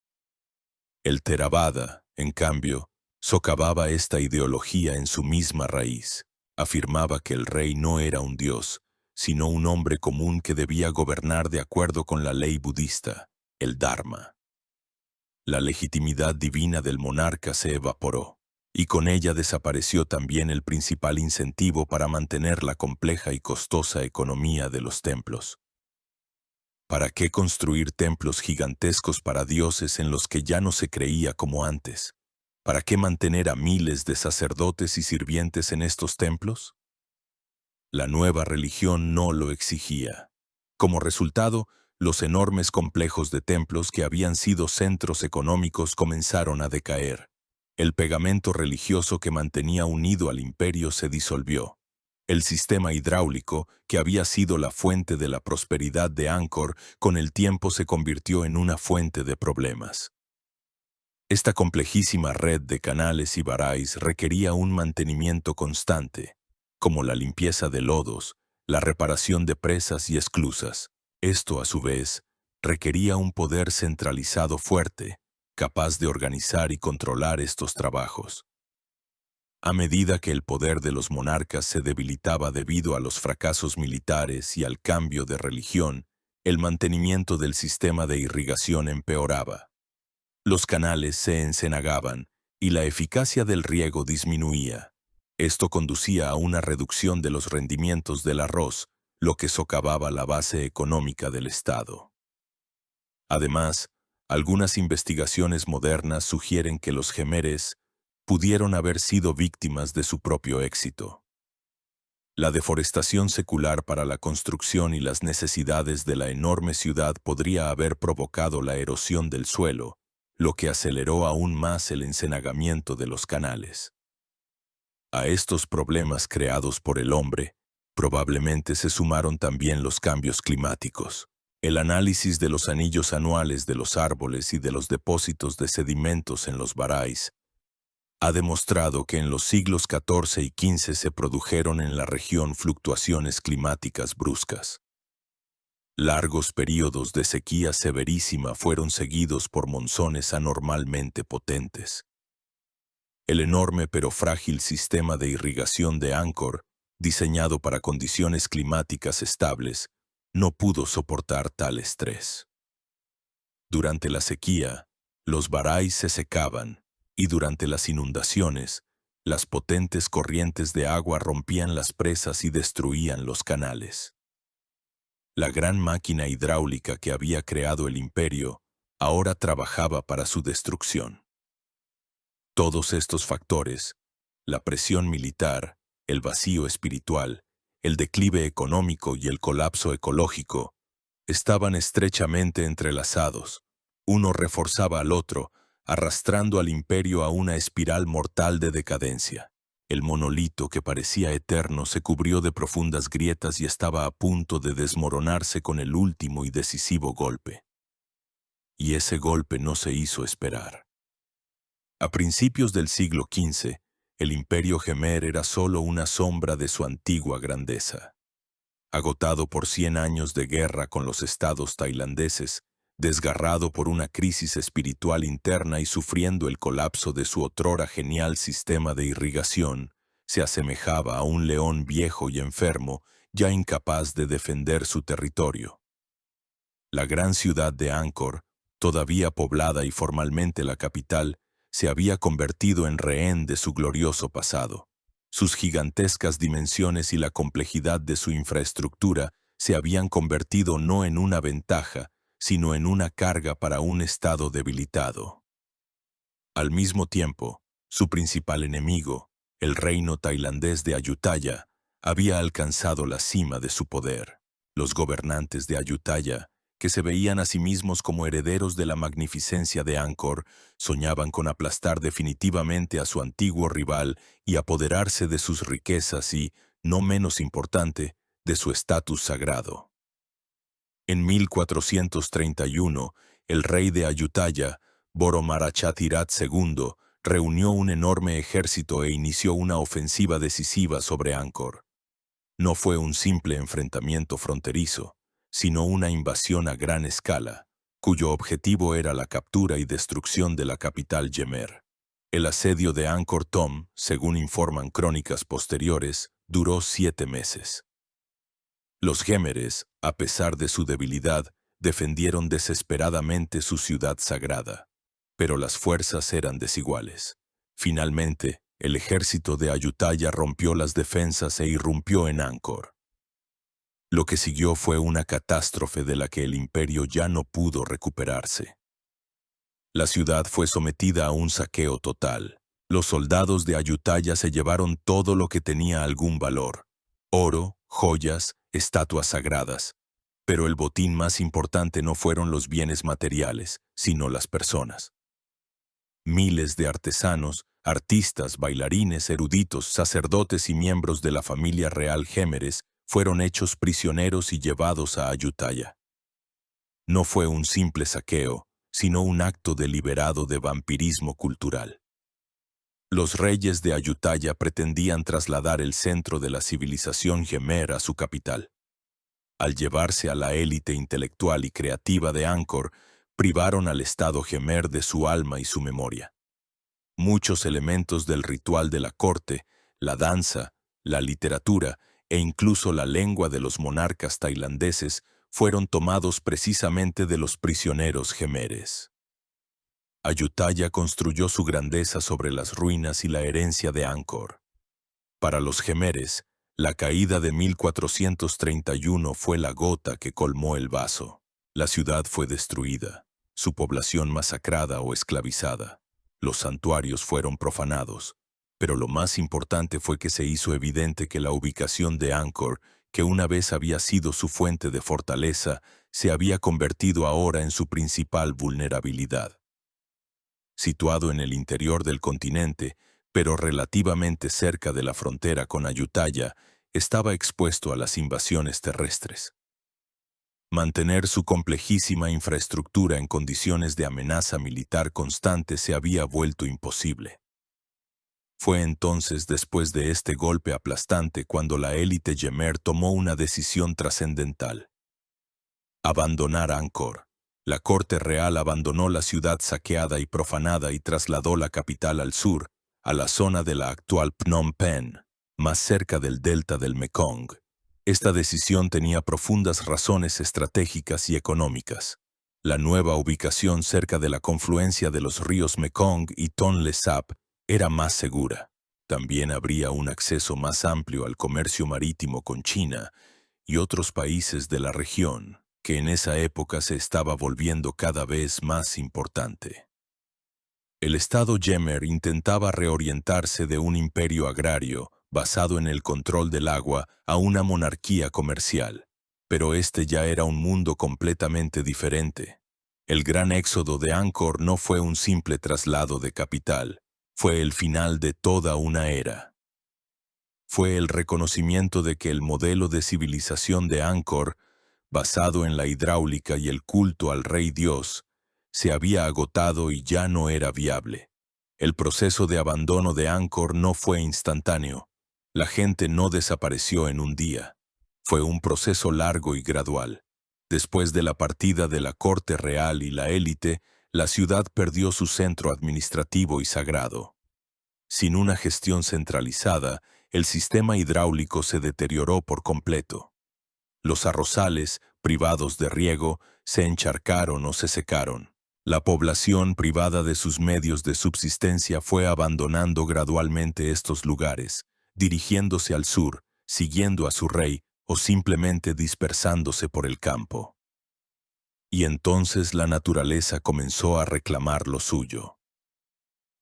El Theravada, en cambio, socavaba esta ideología en su misma raíz. Afirmaba que el rey no era un dios, sino un hombre común que debía gobernar de acuerdo con la ley budista, el Dharma. La legitimidad divina del monarca se evaporó, y con ella desapareció también el principal incentivo para mantener la compleja y costosa economía de los templos. ¿Para qué construir templos gigantescos para dioses en los que ya no se creía como antes? ¿Para qué mantener a miles de sacerdotes y sirvientes en estos templos? La nueva religión no lo exigía. Como resultado, los enormes complejos de templos que habían sido centros económicos comenzaron a decaer. El pegamento religioso que mantenía unido al imperio se disolvió. El sistema hidráulico, que había sido la fuente de la prosperidad de Angkor, con el tiempo se convirtió en una fuente de problemas. Esta complejísima red de canales y barais requería un mantenimiento constante, como la limpieza de lodos, la reparación de presas y esclusas. Esto, a su vez, requería un poder centralizado fuerte, capaz de organizar y controlar estos trabajos. A medida que el poder de los monarcas se debilitaba debido a los fracasos militares y al cambio de religión, el mantenimiento del sistema de irrigación empeoraba. Los canales se encenagaban y la eficacia del riego disminuía. Esto conducía a una reducción de los rendimientos del arroz, lo que socavaba la base económica del Estado. Además, algunas investigaciones modernas sugieren que los Gemeres pudieron haber sido víctimas de su propio éxito. La deforestación secular para la construcción y las necesidades de la enorme ciudad podría haber provocado la erosión del suelo, lo que aceleró aún más el encenagamiento de los canales. A estos problemas creados por el hombre, probablemente se sumaron también los cambios climáticos. El análisis de los anillos anuales de los árboles y de los depósitos de sedimentos en los baráis ha demostrado que en los siglos XIV y XV se produjeron en la región fluctuaciones climáticas bruscas. Largos períodos de sequía severísima fueron seguidos por monzones anormalmente potentes. El enorme pero frágil sistema de irrigación de Angkor, diseñado para condiciones climáticas estables, no pudo soportar tal estrés. Durante la sequía, los baráis se secaban, y durante las inundaciones, las potentes corrientes de agua rompían las presas y destruían los canales. La gran máquina hidráulica que había creado el imperio ahora trabajaba para su destrucción. Todos estos factores, la presión militar, el vacío espiritual, el declive económico y el colapso ecológico, estaban estrechamente entrelazados. Uno reforzaba al otro, arrastrando al imperio a una espiral mortal de decadencia. El monolito que parecía eterno se cubrió de profundas grietas y estaba a punto de desmoronarse con el último y decisivo golpe. Y ese golpe no se hizo esperar. A principios del siglo XV, el imperio Jemer era solo una sombra de su antigua grandeza. Agotado por 100 años de guerra con los estados tailandeses, desgarrado por una crisis espiritual interna y sufriendo el colapso de su otrora genial sistema de irrigación, se asemejaba a un león viejo y enfermo, ya incapaz de defender su territorio. La gran ciudad de Angkor, todavía poblada y formalmente la capital, se había convertido en rehén de su glorioso pasado. Sus gigantescas dimensiones y la complejidad de su infraestructura se habían convertido no en una ventaja, sino en una carga para un estado debilitado. Al mismo tiempo, su principal enemigo, el reino tailandés de Ayutthaya, había alcanzado la cima de su poder. Los gobernantes de Ayutthaya, que se veían a sí mismos como herederos de la magnificencia de Angkor, soñaban con aplastar definitivamente a su antiguo rival y apoderarse de sus riquezas y, no menos importante, de su estatus sagrado. En 1431, el rey de Ayutthaya, Boromarachatirat II, reunió un enorme ejército e inició una ofensiva decisiva sobre Angkor. No fue un simple enfrentamiento fronterizo, sino una invasión a gran escala, cuyo objetivo era la captura y destrucción de la capital Jemer. El asedio de Angkor Thom, según informan crónicas posteriores, duró 7 meses. Los Gémeres, a pesar de su debilidad, defendieron desesperadamente su ciudad sagrada, pero las fuerzas eran desiguales. Finalmente, el ejército de Ayutthaya rompió las defensas e irrumpió en Angkor. Lo que siguió fue una catástrofe de la que el imperio ya no pudo recuperarse. La ciudad fue sometida a un saqueo total. Los soldados de Ayutthaya se llevaron todo lo que tenía algún valor: oro, joyas, estatuas sagradas. Pero el botín más importante no fueron los bienes materiales, sino las personas. Miles de artesanos, artistas, bailarines, eruditos, sacerdotes y miembros de la familia real Gémeres fueron hechos prisioneros y llevados a Ayutthaya. No fue un simple saqueo, sino un acto deliberado de vampirismo cultural. Los reyes de Ayutthaya pretendían trasladar el centro de la civilización Jemer a su capital. Al llevarse a la élite intelectual y creativa de Angkor, privaron al Estado Jemer de su alma y su memoria. Muchos elementos del ritual de la corte, la danza, la literatura e incluso la lengua de los monarcas tailandeses fueron tomados precisamente de los prisioneros Gémeres. Ayutthaya construyó su grandeza sobre las ruinas y la herencia de Angkor. Para los Gémeres, la caída de 1431 fue la gota que colmó el vaso. La ciudad fue destruida, su población masacrada o esclavizada. Los santuarios fueron profanados, Pero lo más importante fue que se hizo evidente que la ubicación de Angkor, que una vez había sido su fuente de fortaleza, se había convertido ahora en su principal vulnerabilidad. Situado en el interior del continente, pero relativamente cerca de la frontera con Ayutthaya, estaba expuesto a las invasiones terrestres. Mantener su complejísima infraestructura en condiciones de amenaza militar constante se había vuelto imposible. Fue entonces, después de este golpe aplastante, cuando la élite Yemer tomó una decisión trascendental: abandonar Angkor. La corte real abandonó la ciudad saqueada y profanada y trasladó la capital al sur, a la zona de la actual Phnom Penh, más cerca del delta del Mekong. Esta decisión tenía profundas razones estratégicas y económicas. La nueva ubicación cerca de la confluencia de los ríos Mekong y Tonle Sap era más segura. También habría un acceso más amplio al comercio marítimo con China y otros países de la región, que en esa época se estaba volviendo cada vez más importante. El Estado Yemer intentaba reorientarse de un imperio agrario, basado en el control del agua, a una monarquía comercial. Pero este ya era un mundo completamente diferente. El gran éxodo de Angkor no fue un simple traslado de capital, fue el final de toda una era. Fue el reconocimiento de que el modelo de civilización de Angkor, basado en la hidráulica y el culto al rey Dios, se había agotado y ya no era viable. El proceso de abandono de Angkor no fue instantáneo. La gente no desapareció en un día. Fue un proceso largo y gradual. Después de la partida de la corte real y la élite, la ciudad perdió su centro administrativo y sagrado. Sin una gestión centralizada, el sistema hidráulico se deterioró por completo. Los arrozales, privados de riego, se encharcaron o se secaron. La población, privada de sus medios de subsistencia, fue abandonando gradualmente estos lugares, dirigiéndose al sur, siguiendo a su rey o simplemente dispersándose por el campo. Y entonces la naturaleza comenzó a reclamar lo suyo.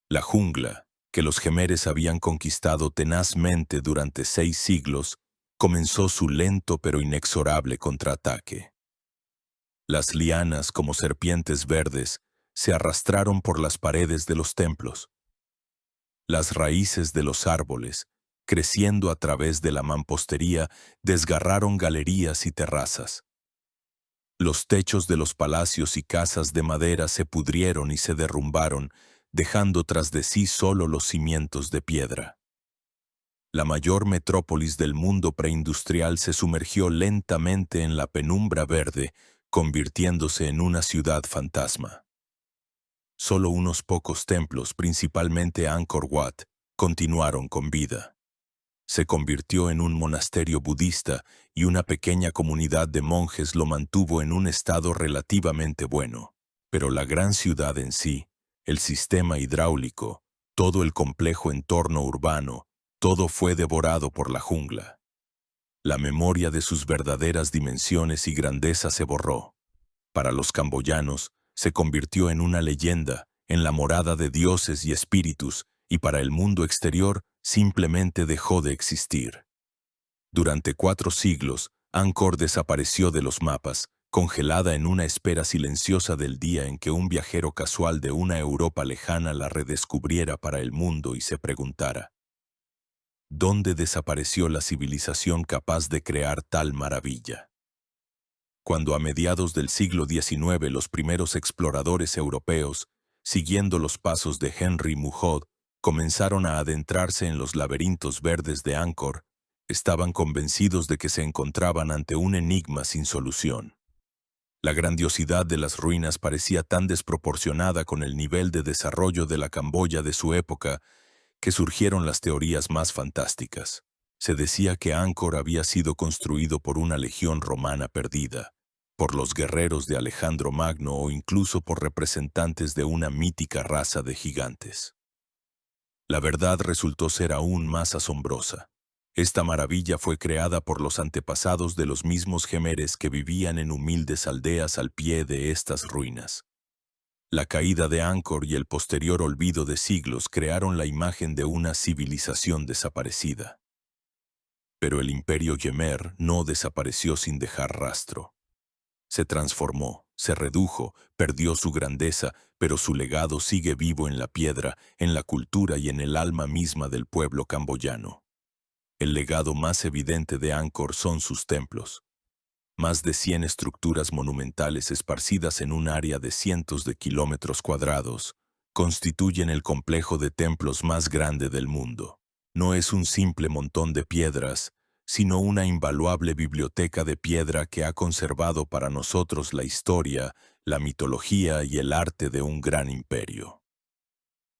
La jungla, que los jemeres habían conquistado tenazmente durante 6 siglos, comenzó su lento pero inexorable contraataque. Las lianas, como serpientes verdes, se arrastraron por las paredes de los templos. Las raíces de los árboles, creciendo a través de la mampostería, desgarraron galerías y terrazas. Los techos de los palacios y casas de madera se pudrieron y se derrumbaron, dejando tras de sí solo los cimientos de piedra. La mayor metrópolis del mundo preindustrial se sumergió lentamente en la penumbra verde, convirtiéndose en una ciudad fantasma. Solo unos pocos templos, principalmente Angkor Wat, continuaron con vida. Se convirtió en un monasterio budista y una pequeña comunidad de monjes lo mantuvo en un estado relativamente bueno. Pero la gran ciudad en sí, el sistema hidráulico, todo el complejo entorno urbano, todo fue devorado por la jungla. La memoria de sus verdaderas dimensiones y grandeza se borró. Para los camboyanos, se convirtió en una leyenda, en la morada de dioses y espíritus, y para el mundo exterior simplemente dejó de existir. Durante 4 siglos, Angkor desapareció de los mapas, congelada en una espera silenciosa del día en que un viajero casual de una Europa lejana la redescubriera para el mundo y se preguntara: ¿dónde desapareció la civilización capaz de crear tal maravilla? Cuando a mediados del siglo XIX los primeros exploradores europeos, siguiendo los pasos de Henry Mouhot, comenzaron a adentrarse en los laberintos verdes de Angkor, estaban convencidos de que se encontraban ante un enigma sin solución. La grandiosidad de las ruinas parecía tan desproporcionada con el nivel de desarrollo de la Camboya de su época que surgieron las teorías más fantásticas. Se decía que Angkor había sido construido por una legión romana perdida, por los guerreros de Alejandro Magno o incluso por representantes de una mítica raza de gigantes. La verdad resultó ser aún más asombrosa. Esta maravilla fue creada por los antepasados de los mismos jemeres que vivían en humildes aldeas al pie de estas ruinas. La caída de Angkor y el posterior olvido de siglos crearon la imagen de una civilización desaparecida. Pero el imperio Yemer no desapareció sin dejar rastro. Se transformó, se redujo, perdió su grandeza, pero su legado sigue vivo en la piedra, en la cultura y en el alma misma del pueblo camboyano. El legado más evidente de Angkor son sus templos. Más de 100 estructuras monumentales esparcidas en un área de cientos de kilómetros cuadrados constituyen el complejo de templos más grande del mundo. No es un simple montón de piedras, sino una invaluable biblioteca de piedra que ha conservado para nosotros la historia, la mitología y el arte de un gran imperio.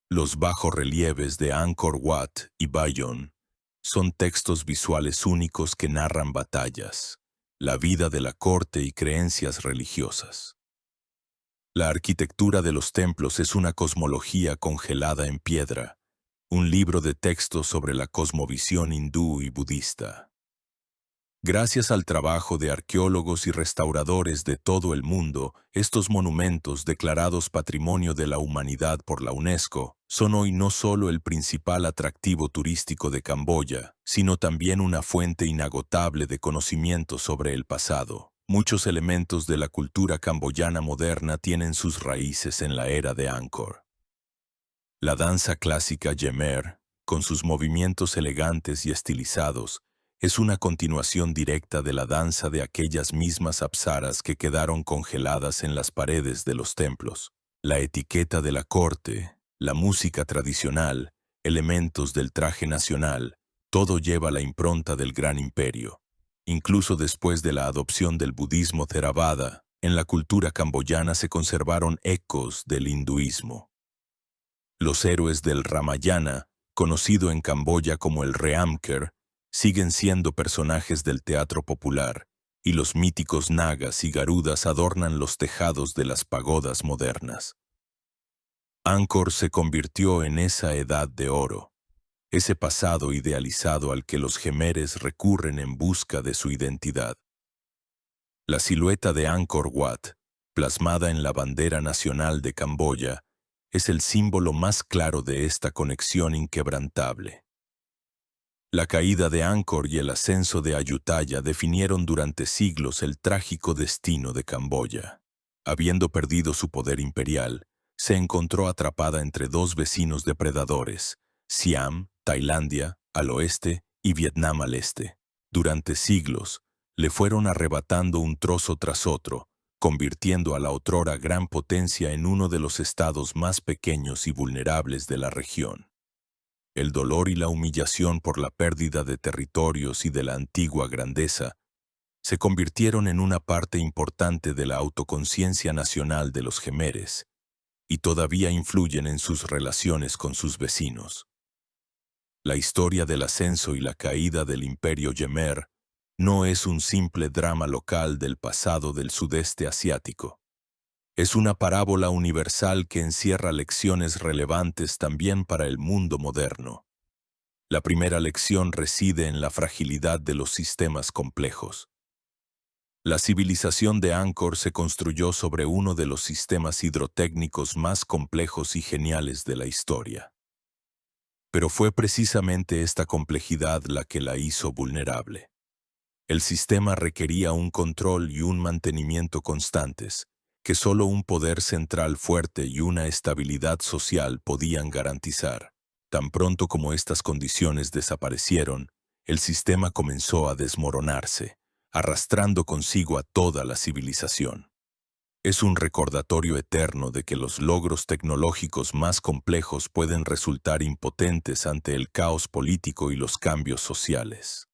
Los bajorrelieves de Angkor Wat y Bayon son textos visuales únicos que narran batallas, la vida de la corte y creencias religiosas. La arquitectura de los templos es una cosmología congelada en piedra, un libro de texto sobre la cosmovisión hindú y budista. Gracias al trabajo de arqueólogos y restauradores de todo el mundo, estos monumentos declarados Patrimonio de la Humanidad por la UNESCO son hoy no solo el principal atractivo turístico de Camboya, sino también una fuente inagotable de conocimiento sobre el pasado. Muchos elementos de la cultura camboyana moderna tienen sus raíces en la era de Angkor. La danza clásica Yemer, con sus movimientos elegantes y estilizados, es una continuación directa de la danza de aquellas mismas apsaras que quedaron congeladas en las paredes de los templos. La etiqueta de la corte, la música tradicional, elementos del traje nacional, todo lleva la impronta del gran imperio. Incluso después de la adopción del budismo Theravada, en la cultura camboyana se conservaron ecos del hinduismo. Los héroes del Ramayana, conocido en Camboya como el Reamker, siguen siendo personajes del teatro popular, y los míticos nagas y garudas adornan los tejados de las pagodas modernas. Angkor se convirtió en esa edad de oro, ese pasado idealizado al que los jemeres recurren en busca de su identidad. La silueta de Angkor Wat, plasmada en la bandera nacional de Camboya, es el símbolo más claro de esta conexión inquebrantable. La caída de Angkor y el ascenso de Ayutthaya definieron durante siglos el trágico destino de Camboya. Habiendo perdido su poder imperial, se encontró atrapada entre dos vecinos depredadores, Siam, Tailandia, al oeste, y Vietnam al este. Durante siglos, le fueron arrebatando un trozo tras otro, convirtiendo a la otrora gran potencia en uno de los estados más pequeños y vulnerables de la región. El dolor y la humillación por la pérdida de territorios y de la antigua grandeza se convirtieron en una parte importante de la autoconciencia nacional de los jemeres y todavía influyen en sus relaciones con sus vecinos. La historia del ascenso y la caída del imperio Yemer no es un simple drama local del pasado del sudeste asiático. Es una parábola universal que encierra lecciones relevantes también para el mundo moderno. La primera lección reside en la fragilidad de los sistemas complejos. La civilización de Angkor se construyó sobre uno de los sistemas hidrotécnicos más complejos y geniales de la historia. Pero fue precisamente esta complejidad la que la hizo vulnerable. El sistema requería un control y un mantenimiento constantes, que solo un poder central fuerte y una estabilidad social podían garantizar. Tan pronto como estas condiciones desaparecieron, el sistema comenzó a desmoronarse, arrastrando consigo a toda la civilización. Es un recordatorio eterno de que los logros tecnológicos más complejos pueden resultar impotentes ante el caos político y los cambios sociales.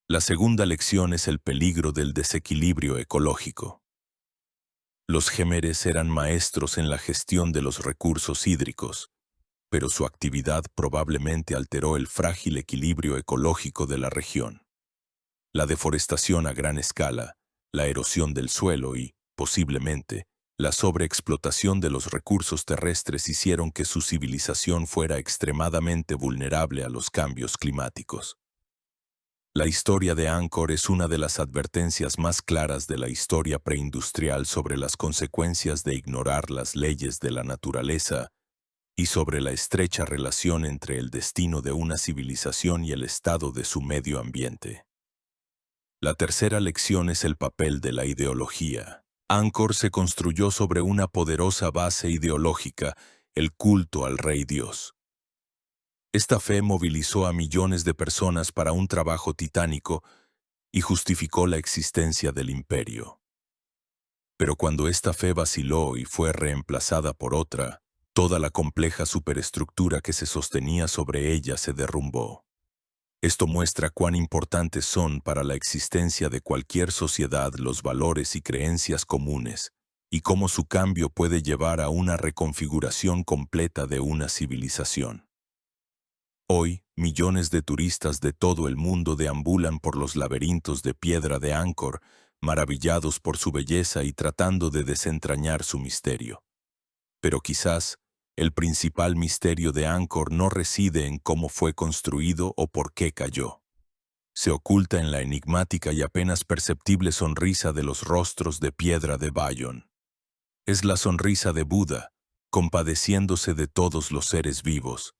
La segunda lección es el peligro del desequilibrio ecológico. Los jemeres eran maestros en la gestión de los recursos hídricos, pero su actividad probablemente alteró el frágil equilibrio ecológico de la región. La deforestación a gran escala, la erosión del suelo y, posiblemente, la sobreexplotación de los recursos terrestres hicieron que su civilización fuera extremadamente vulnerable a los cambios climáticos. La historia de Angkor es una de las advertencias más claras de la historia preindustrial sobre las consecuencias de ignorar las leyes de la naturaleza y sobre la estrecha relación entre el destino de una civilización y el estado de su medio ambiente. La tercera lección es el papel de la ideología. Angkor se construyó sobre una poderosa base ideológica, el culto al Rey Dios. Esta fe movilizó a millones de personas para un trabajo titánico y justificó la existencia del imperio. Pero cuando esta fe vaciló y fue reemplazada por otra, toda la compleja superestructura que se sostenía sobre ella se derrumbó. Esto muestra cuán importantes son para la existencia de cualquier sociedad los valores y creencias comunes, y cómo su cambio puede llevar a una reconfiguración completa de una civilización. Hoy, millones de turistas de todo el mundo deambulan por los laberintos de piedra de Angkor, maravillados por su belleza y tratando de desentrañar su misterio. Pero quizás, el principal misterio de Angkor no reside en cómo fue construido o por qué cayó. Se oculta en la enigmática y apenas perceptible sonrisa de los rostros de piedra de Bayon. Es la sonrisa de Buda, compadeciéndose de todos los seres vivos.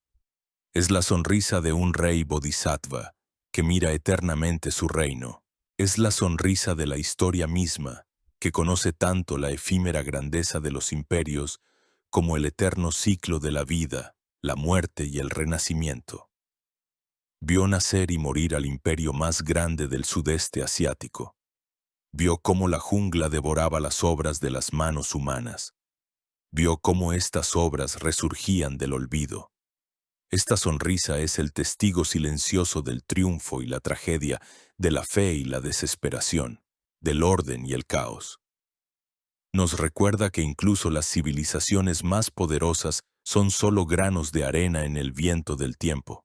Es la sonrisa de un rey bodhisattva, que mira eternamente su reino. Es la sonrisa de la historia misma, que conoce tanto la efímera grandeza de los imperios como el eterno ciclo de la vida, la muerte y el renacimiento. Vio nacer y morir al imperio más grande del sudeste asiático. Vio cómo la jungla devoraba las obras de las manos humanas. Vio cómo estas obras resurgían del olvido. Esta sonrisa es el testigo silencioso del triunfo y la tragedia, de la fe y la desesperación, del orden y el caos. Nos recuerda que incluso las civilizaciones más poderosas son solo granos de arena en el viento del tiempo.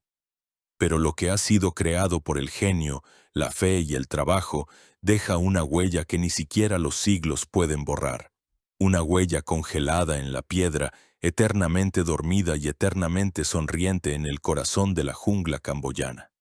Pero lo que ha sido creado por el genio, la fe y el trabajo deja una huella que ni siquiera los siglos pueden borrar. Una huella congelada en la piedra, eternamente dormida y eternamente sonriente en el corazón de la jungla camboyana.